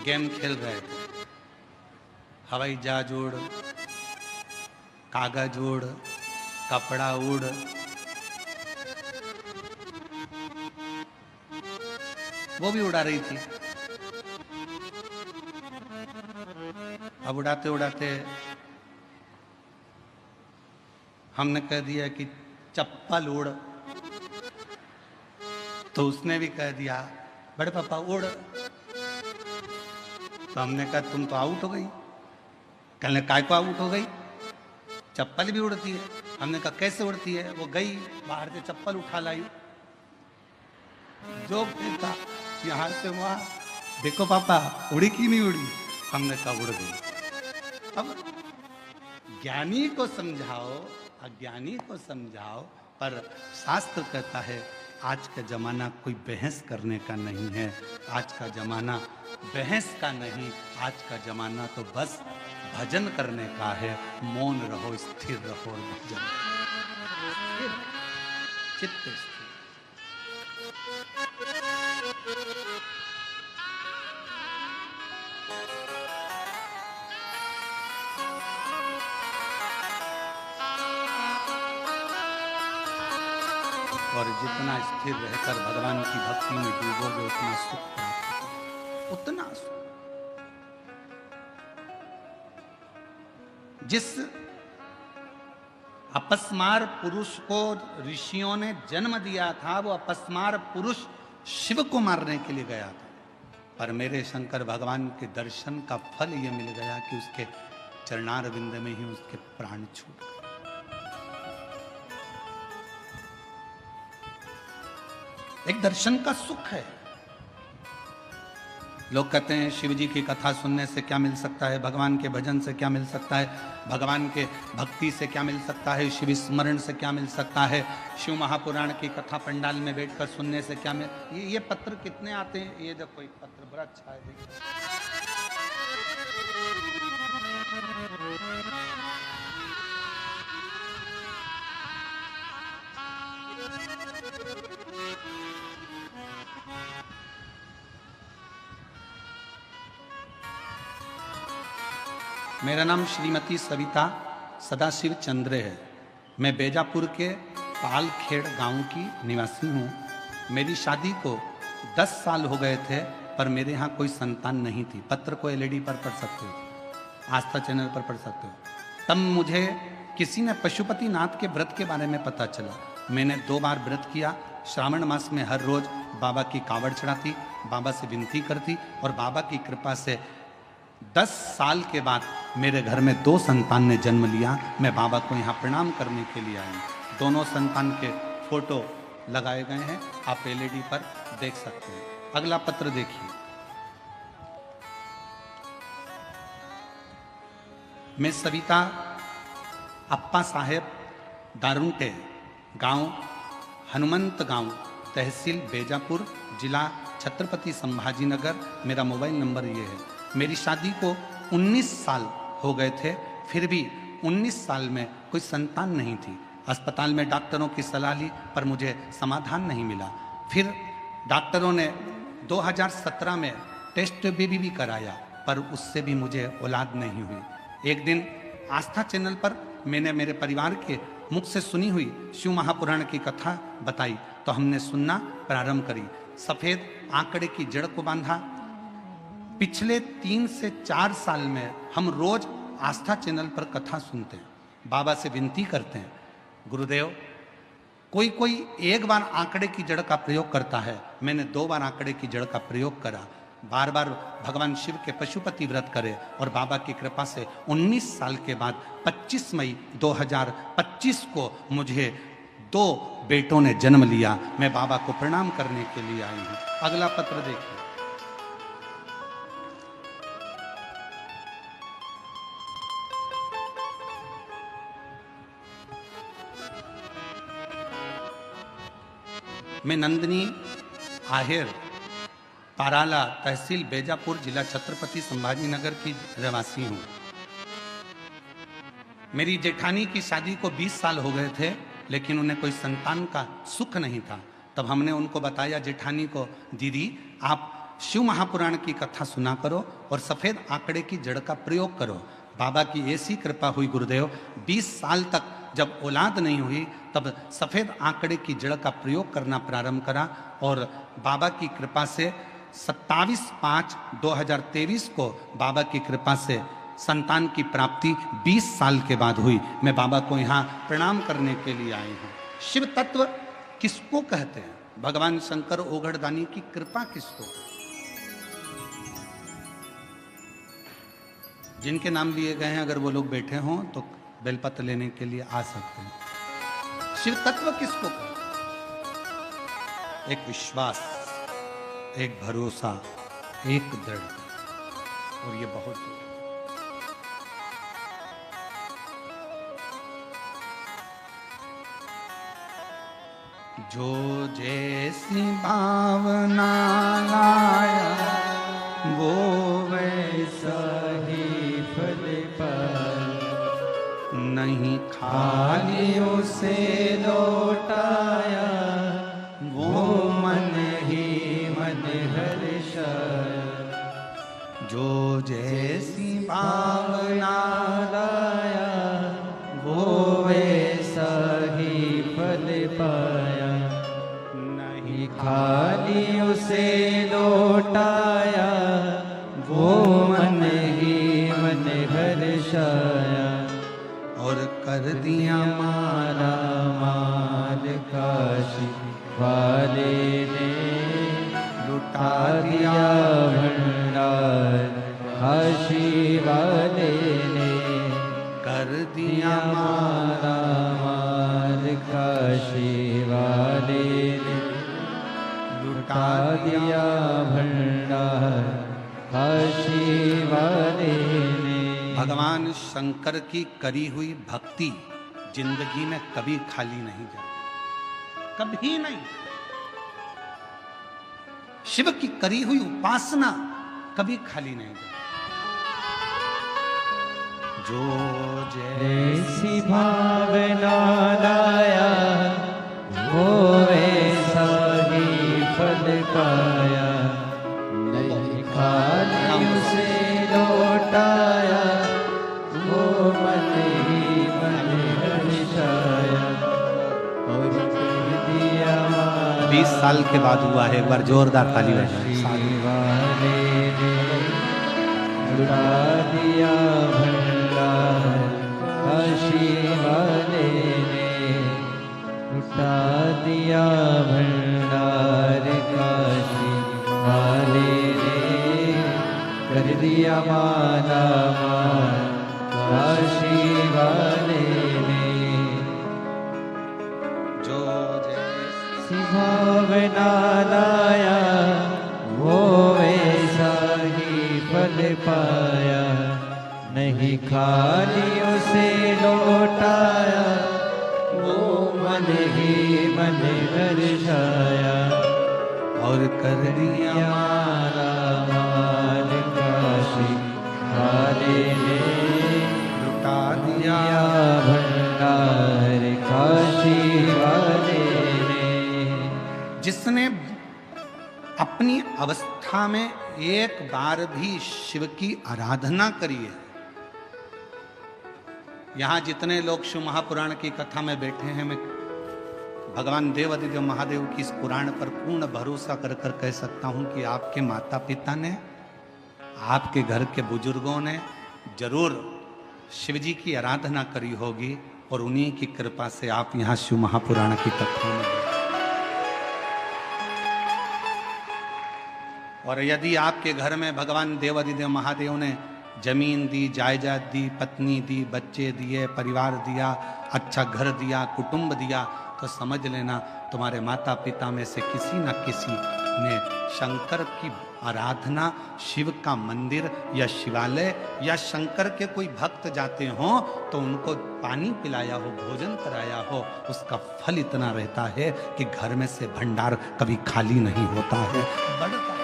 गेम खेल रहे थे, हवाई जहाज उड़, कागज उड़, कपड़ा उड़। वो भी उड़ा रही थी। अब उड़ाते उड़ाते हमने कह दिया कि चप्पल उड़, तो उसने भी कह दिया बड़े पापा उड़। तो हमने कहा तुम तो आउट हो गई। कहने काय को आउट हो गई? चप्पल भी उड़ती है। हमने कहा कैसे उड़ती है? वो गई बाहर से चप्पल उठा लाई, जो था यहाँ से वहां, देखो पापा उड़ी कि नहीं उड़ी? हमने कहा उड़ गई। अब ज्ञानी को समझाओ, अज्ञानी को समझाओ, पर शास्त्र कहता है आज का जमाना कोई बहस करने का नहीं है। आज का जमाना बहस का नहीं, आज का जमाना तो बस भजन करने का है। मौन रहो, स्थिर रहो और भजन करो। चित्त स्थिर। और जितना स्थिर रहकर भगवान की भक्ति में डूबोगे उतना सुख प्राप्त होगा, उतना सुख। जिस अपस्मार पुरुष को ऋषियों ने जन्म दिया था, वो अपस्मार पुरुष शिव को मारने के लिए गया था, पर मेरे शंकर भगवान के दर्शन का फल ये मिल गया कि उसके चरणारविंद में ही उसके प्राण छूट गए। एक दर्शन का सुख है। लोग कहते हैं शिव जी की कथा सुनने से क्या मिल सकता है, भगवान के भजन से क्या मिल सकता है, भगवान के भक्ति से क्या मिल सकता है, शिव स्मरण से क्या मिल सकता है, शिव महापुराण की कथा पंडाल में बैठकर सुनने से क्या मिल। ये पत्र कितने आते हैं? ये देखो एक पत्र बड़ा अच्छा है, देखिए। मेरा नाम श्रीमती सविता सदाशिव चंद्र है। मैं बेजापुर के पालखेड़ गांव की निवासी हूँ। मेरी शादी को 10 साल हो गए थे पर मेरे यहाँ कोई संतान नहीं थी। पत्र को एलईडी पर पढ़ सकते हो, आस्था चैनल पर पढ़ सकते हो। तब मुझे किसी ने पशुपतिनाथ के व्रत के बारे में पता चला। मैंने 2 बार व्रत किया। श्रावण मास में हर रोज बाबा की कावड़ चढ़ाती, बाबा से विनती करती और बाबा की कृपा से 10 साल के बाद मेरे घर में 2 संतान ने जन्म लिया। मैं बाबा को यहाँ प्रणाम करने के लिए आई। दोनों संतान के फोटो लगाए गए हैं, आप एलईडी पर देख सकते हैं। अगला पत्र देखिए। मैं सविता अप्पा साहेब दारुंटे, गांव हनुमंत गांव, तहसील बेजापुर, जिला छत्रपति संभाजीनगर। मेरा मोबाइल नंबर ये है। मेरी शादी को 19 साल हो गए थे, फिर भी 19 साल में कोई संतान नहीं थी। अस्पताल में डॉक्टरों की सलाह ली पर मुझे समाधान नहीं मिला। फिर डॉक्टरों ने 2017 में टेस्ट बेबी भी कराया पर उससे भी मुझे औलाद नहीं हुई। एक दिन आस्था चैनल पर मैंने मेरे परिवार के मुख से सुनी हुई शिव महापुराण की कथा बताई तो हमने सुनना प्रारंभ करी। सफेद आंकड़े की जड़ को बांधा। पिछले 3 से 4 साल में हम रोज आस्था चैनल पर कथा सुनते हैं, बाबा से विनती करते हैं, गुरुदेव कोई एक बार आंकड़े की जड़ का प्रयोग करता है। मैंने 2 बार आंकड़े की जड़ का प्रयोग करा। बार बार भगवान शिव के पशुपति व्रत करे और बाबा की कृपा से 19 साल के बाद 25 मई 2025 को मुझे 2 बेटों ने जन्म लिया। मैं बाबा को प्रणाम करने के लिए आई हूं। अगला पत्र देखिए। मैं नंदिनी आहेर, पाराला, तहसील बेजापुर, जिला छत्रपति संभाजीनगर की रहवासी हूँ। मेरी जेठानी की शादी को 20 साल हो गए थे लेकिन उन्हें कोई संतान का सुख नहीं था। तब हमने उनको बताया जेठानी को, दीदी आप शिव महापुराण की कथा सुना करो और सफेद आंकड़े की जड़ का प्रयोग करो। बाबा की ऐसी कृपा हुई गुरुदेव, 20 साल तक जब औलाद नहीं हुई तब सफेद आंकड़े की जड़ का प्रयोग करना प्रारंभ करा और बाबा की कृपा से 27/5/2023 को बाबा की कृपा से संतान की प्राप्ति 20 साल के बाद हुई। मैं बाबा को यहाँ प्रणाम करने के लिए आई हूँ। शिव तत्व किसको कहते हैं? भगवान शंकर ओघड़दानी की कृपा किसको? जिनके नाम लिए गए हैं अगर वो लोग बैठे हों तो बेलपत्र लेने के लिए आ सकते हैं। शिव तत्व किसको कहते हैं? एक विश्वास, एक भरोसा, एक दृढ़ता, और ये बहुत जो जैसी भावना लाया वो वैसा ही फल पाए, नहीं खाली उसे लौटाया वो मन ही मन हर्षाया। जो जैसी भावना लाया वो वैसा ही फल पाया, नहीं खाली उसे लौटाया वो मन ही मन हर्षाया। और कर दिया माला माल काशी वाले ने, लुटा दिया भंडार काशी वाले ने। कर दिया माला माल काशी वाले ने, लुटा दिया भंडार काशी वाले ने। भगवान शंकर की करी हुई भक्ति जिंदगी में कभी खाली नहीं जाती, कभी नहीं। शिव की करी हुई उपासना कभी खाली नहीं जाती। जो जैसी भावना लाया वो वैसा ही फल पाया, नहीं खाली उसे लौटाया वो मन ही मन हर्षाया। और कर दिया 20 साल के बाद हुआ है। एक बार जोरदार ताली बजाएं। लुटा दिया भंडार काशी वाले ने, लुटा दिया भंडार काशी वाले ने, कर दिया माला माल काशी वाले ने। जो जैसी भावना लाया वो वैसा ही फल पाया, नहीं खाली उसे लौटाया, वो मन ही मन हर्षाया, और कर दिया माला माल काशी वाले ने, लुटा दिया दिया भंडार काशी वाले ने। जिसने अपनी अवस्था में एक बार भी शिव की आराधना करी है। यहां जितने लोग शिव महापुराण की कथा में बैठे हैं, मैं भगवान देवादिदेव महादेव की इस पुराण पर पूर्ण भरोसा कर कर कह सकता हूं कि आपके माता पिता ने, आपके घर के बुजुर्गों ने जरूर शिव जी की आराधना करी होगी, और उन्हीं की कृपा से आप यहाँ शिव महापुराण की कथा में बैठे। और यदि आपके घर में भगवान देवादिदेव महादेव ने जमीन दी, जायदाद दी, पत्नी दी, बच्चे दिए, परिवार दिया, अच्छा घर दिया, कुटुंब दिया, तो समझ लेना तुम्हारे माता पिता में से किसी न किसी ने शंकर की आराधना, शिव का मंदिर या शिवालय या शंकर के कोई भक्त जाते हों तो उनको पानी पिलाया हो, भोजन कराया हो, उसका फल इतना रहता है कि घर में से भंडार कभी खाली नहीं होता है, बढ़ता है।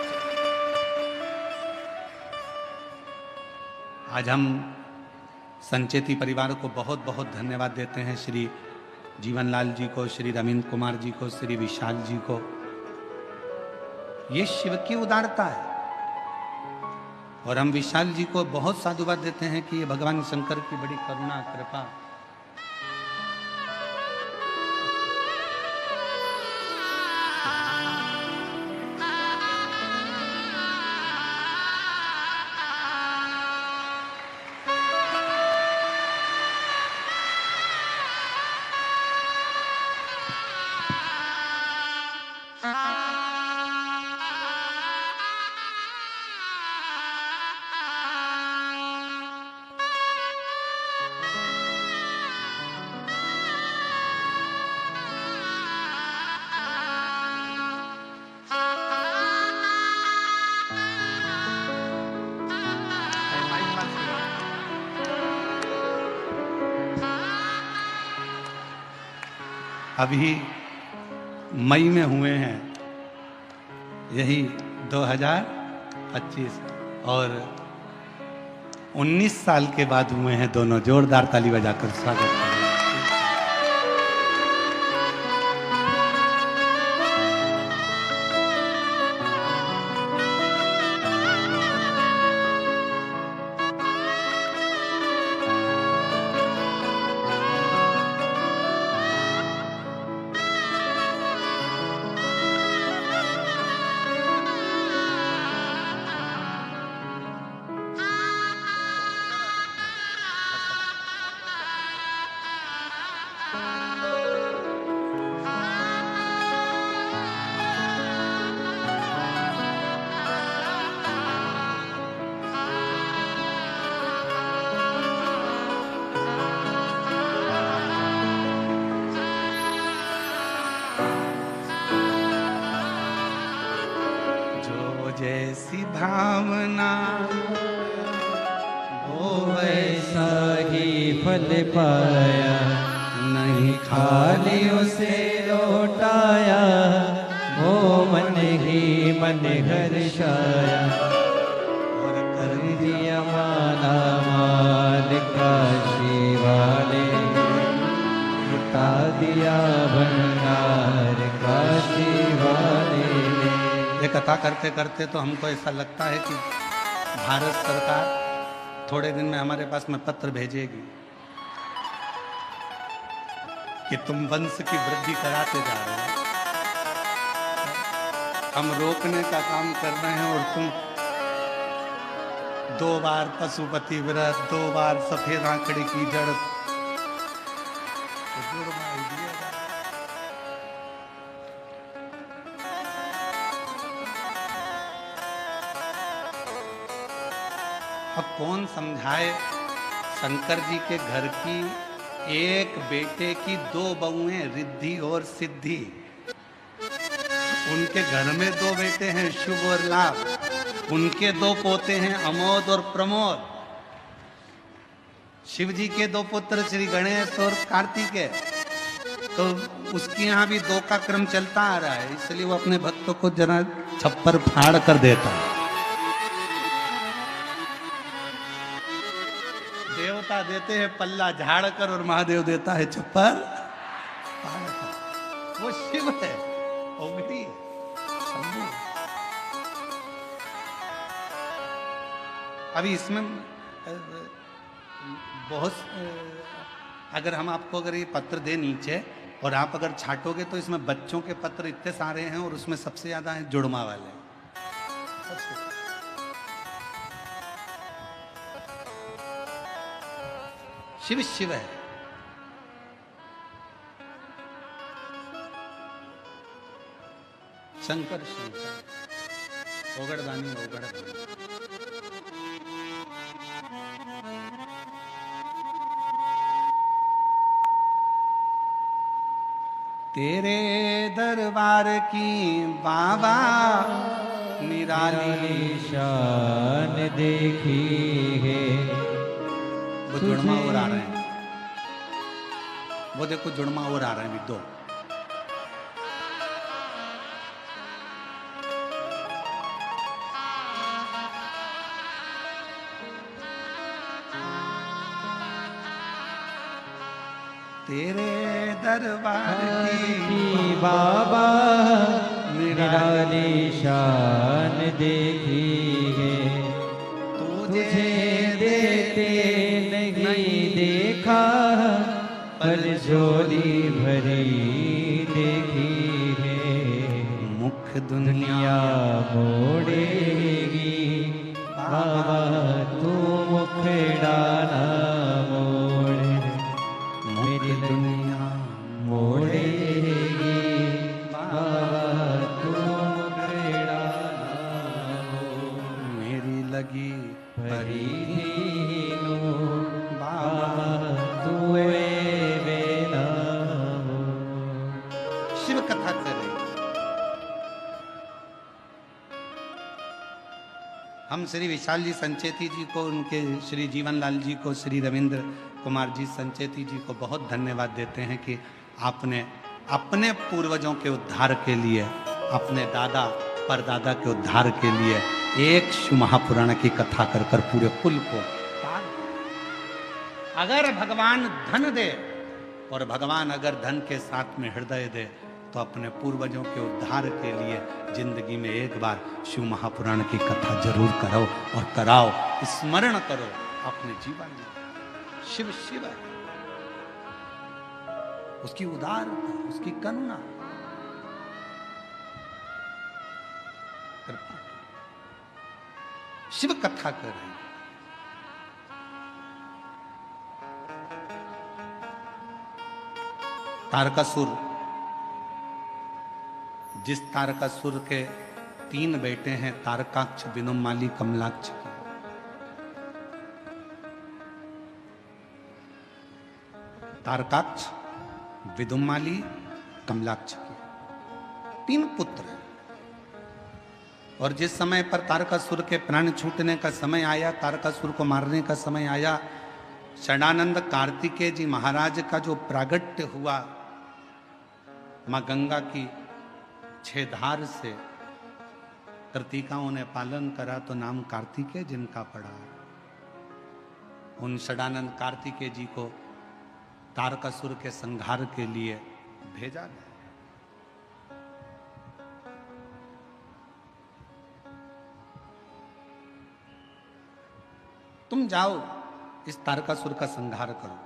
आज हम संचेती परिवार को बहुत बहुत धन्यवाद देते हैं, श्री जीवनलाल जी को, श्री रविंद्र कुमार जी को, श्री विशाल जी को। ये शिव की उदारता है, और हम विशाल जी को बहुत साधुवाद देते हैं कि ये भगवान शंकर की बड़ी करुणा कृपा। अभी मई में हुए हैं, यही 2025, और 19 साल के बाद हुए हैं दोनों। जोरदार ताली बजाकर स्वागत करें। जैसी भावना वो वैसा ही फल पाया, नहीं खाली उसे लौटाया, वो मन ही मन हर्षाया, और कर दिया माला माल काशी वाले, लुटा दिया भंडार काशी वाले। ये कथा करते करते तो हमको ऐसा लगता है कि भारत सरकार थोड़े दिन में हमारे पास में पत्र भेजेगी कि तुम वंश की वृद्धि कराते जा रहे हो, हम रोकने का काम कर रहे हैं और तुम 2 बार पशुपति व्रत, 2 बार सफेद आंकड़े की जड़। तो जुड़वा ही दिया जाए। अब कौन समझाए, शंकर जी के घर की एक बेटे की 2 बहुएं रिद्धि और सिद्धि। उनके घर में 2 बेटे हैं शुभ और लाभ, उनके 2 पोते हैं अमोद और प्रमोद। शिव जी के 2 पुत्र श्री गणेश और कार्तिकेय। तो उसके यहाँ भी 2 का क्रम चलता आ रहा है, इसलिए वो अपने भक्तों को जरा छप्पर फाड़ कर देता है। देवता देते हैं पल्ला झाड़ कर और महादेव देता है छप्पर फाड़ कर। वो शिव है, ओगड़ी है, शंभू। अभी इसमें बहुत, अगर हम आपको अगर ये पत्र दे नीचे और आप अगर छाटोगे तो इसमें बच्चों के पत्र इतने सारे हैं और उसमें सबसे ज्यादा है जुड़मा वाले। शिव शिव है। शंकर शंकर, ओगड़दानी ओगड़दानी। तेरे दरबार की बाबा निराली शान देखी है। वो जुड़मा और आ रहे हैं, वो देखो जुड़मा और आ रहे हैं 2। तेरे दरबार की बाबा निराली शान देखी है। तुझे देते नहीं देखा, पर झोली भरी देखी है। मुख दुनिया मोड़ेगी बाबा, तू मुखड़ा मोड़। मेरी दुनिया मोड़ेगी बाबा, तू मुखड़ा मोड़। मेरी लगी परी नो बाबा, तू वेला हो। शिव कथा कर रही। हम श्री विशाल जी संचेती जी को, उनके श्री जीवनलाल जी को, श्री रविंद्र कुमार जी संचेती जी को बहुत धन्यवाद देते हैं कि आपने अपने पूर्वजों के उद्धार के लिए, अपने दादा परदादा के उद्धार के लिए एक शिव महापुराण की कथा कर कर पूरे कुल को तार। अगर भगवान धन दे और भगवान अगर धन के साथ में हृदय दे तो अपने पूर्वजों के उद्धार के लिए जिंदगी में एक बार शिव महापुराण की कथा जरूर करो और कराओ, स्मरण करो अपने जीवन में। शिव शिव है, उसकी उदारता, उसकी करुणा, कृपा। शिव कथा कर रहे हैं। तारकासुर, जिस तारकासुर के 3 बेटे हैं, तारकाक्ष, विनुमाली, कमलाक्ष। तारकाक्ष, विदुमाली, कमलाक्ष की 3 पुत्र हैं। और जिस समय पर तारकासुर के प्राण छूटने का समय आया, तारकासुर को मारने का समय आया, षडानंद कार्तिकेय जी महाराज का जो प्रागट्य हुआ मां गंगा की 6 धार से, कृतिकाओं ने पालन करा तो नाम कार्तिकेय जिनका पड़ा। उन षडानंद कार्तिकेय जी को तारकासुर के संहार के लिए भेजा गया। तुम जाओ इस तारकासुर का संहार करो।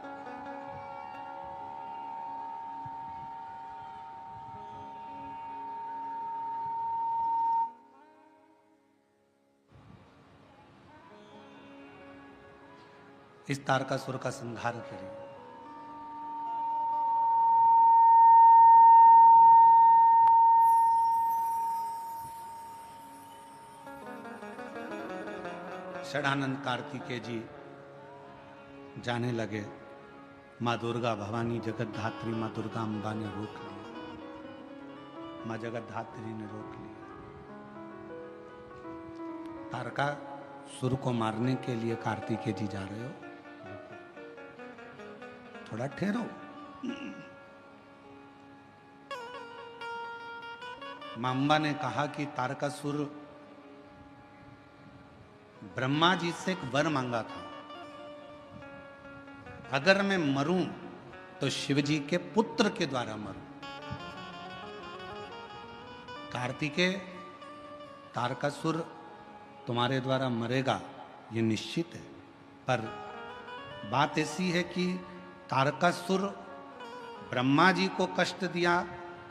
इस तारकासुर का संहार करिए। षडानंद कार्तिकेय जी जाने लगे। माँ दुर्गा भवानी जगतधात्री माँ दुर्गा अम्बा ने रोक लिया। माँ जगतधात्री ने रोक लिया। तारकासुर को मारने के लिए कार्तिकेय जी जा रहे हो, थोड़ा ठहरो। माँ अम्बा ने कहा कि तारकासुर ब्रह्मा जी से एक वर मांगा था, अगर मैं मरूं तो शिव जी के पुत्र के द्वारा मरूं। कार्तिकेय, तारकासुर तुम्हारे द्वारा मरेगा ये निश्चित है, पर बात ऐसी है कि तारकासुर ब्रह्मा जी को कष्ट दिया,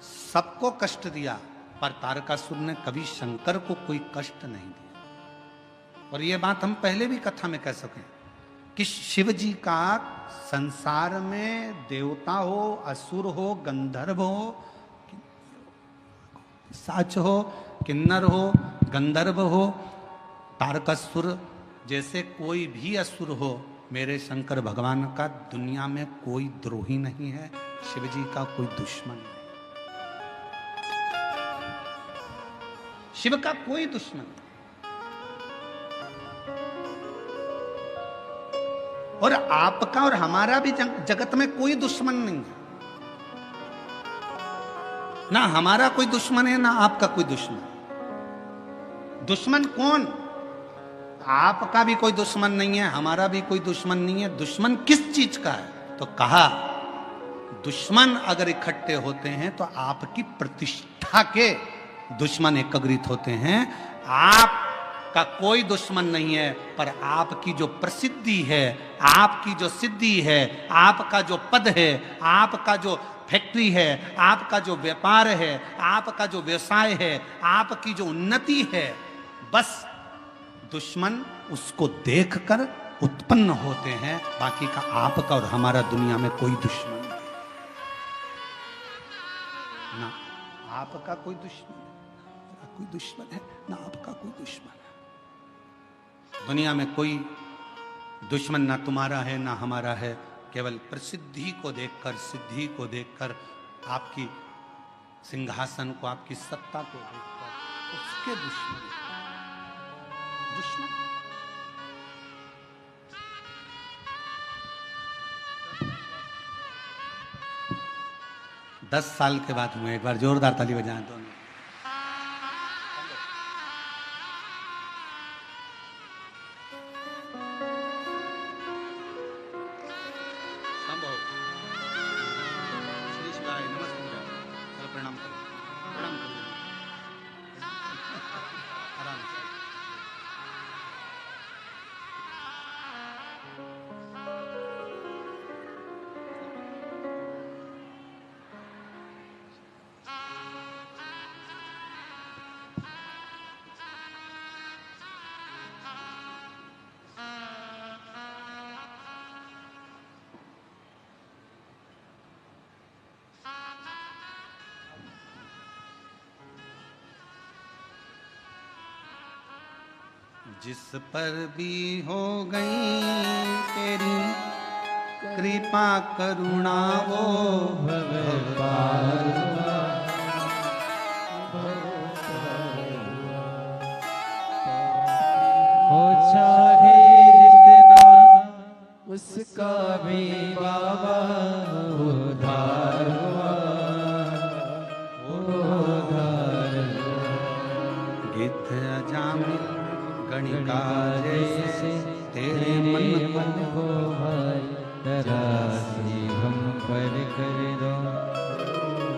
सबको कष्ट दिया, पर तारकासुर ने कभी शंकर को कोई कष्ट नहीं दिया। और ये बात हम पहले भी कथा में कह सकें कि शिव जी का संसार में देवता हो, असुर हो, गंधर्व हो, साच हो, किन्नर हो, गंधर्व हो, तारकासुर जैसे कोई भी असुर हो, मेरे शंकर भगवान का दुनिया में कोई द्रोही नहीं है, शिव जी का कोई दुश्मन नहीं, शिव का कोई दुश्मन नहीं। और आपका और हमारा भी जगत में कोई दुश्मन नहीं है, ना हमारा कोई दुश्मन है ना आपका कोई दुश्मन। दुश्मन कौन? आपका भी कोई दुश्मन नहीं है, हमारा भी कोई दुश्मन नहीं है। दुश्मन किस चीज का है? तो कहा दुश्मन अगर इकट्ठे होते हैं तो आपकी प्रतिष्ठा के दुश्मन एकत्रित होते हैं। आपका कोई दुश्मन नहीं है, पर आपकी जो प्रसिद्धि है, आपकी जो सिद्धि है, आपका जो पद है, आपका जो फैक्ट्री है, आपका जो व्यापार है, आपका जो व्यवसाय है, आपकी जो उन्नति है, बस दुश्मन उसको देखकर उत्पन्न होते हैं। बाकी का आपका और हमारा दुनिया में कोई दुश्मन नहीं, ना आपका कोई दुश्मन है, कोई दुश्मन है, ना आपका कोई दुश्मन है। दुनिया में कोई दुश्मन ना तुम्हारा है ना हमारा है। केवल प्रसिद्धि को देखकर, सिद्धि को देखकर, आपकी सिंहासन को, आपकी सत्ता को देखकर उसके दुश्मन। 10 साल के बाद हुए। एक बार जोरदार ताली बजाएं दोनों। प्रणाम करो, प्रणाम करो, आराम से। जिस पर भी हो गई तेरी कृपा करुणा वो हो चाहे जितना उसका भी बाबा उधार हुआ, उधार गिद्ध अजामिल गणिका जैसे तेरे मन को भाई जरा सी हम पर कर दो,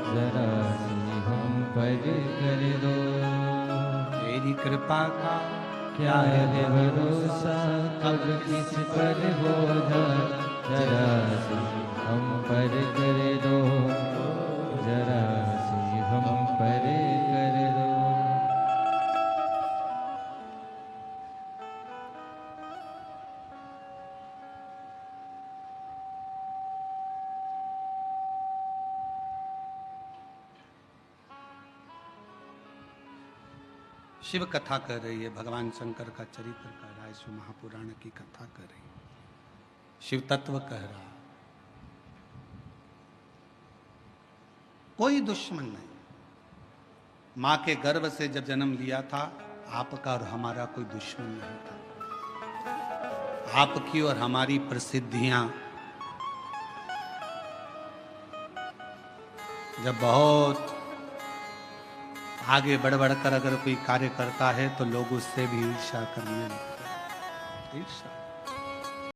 जरा सी हम पर कर दो। तेरी कृपा का क्या है भरोसा कब किस पर हो जाए, जरा सी हम पर कर दो, जरा सी हम पर कर दो। शिव कथा कर रही है, भगवान शंकर का चरित्र कह रहा है, शिव महापुराण की कथा कर रही है, शिव तत्व कह रहा है। कोई दुश्मन नहीं। मां के गर्भ से जब जन्म लिया था, आपका और हमारा कोई दुश्मन नहीं था। आपकी और हमारी प्रसिद्धियां जब बहुत आगे बढ़ बढ़कर अगर कोई कार्य करता है तो लोग उससे भी ईर्ष्या करने लगते हैं। ईर्ष्या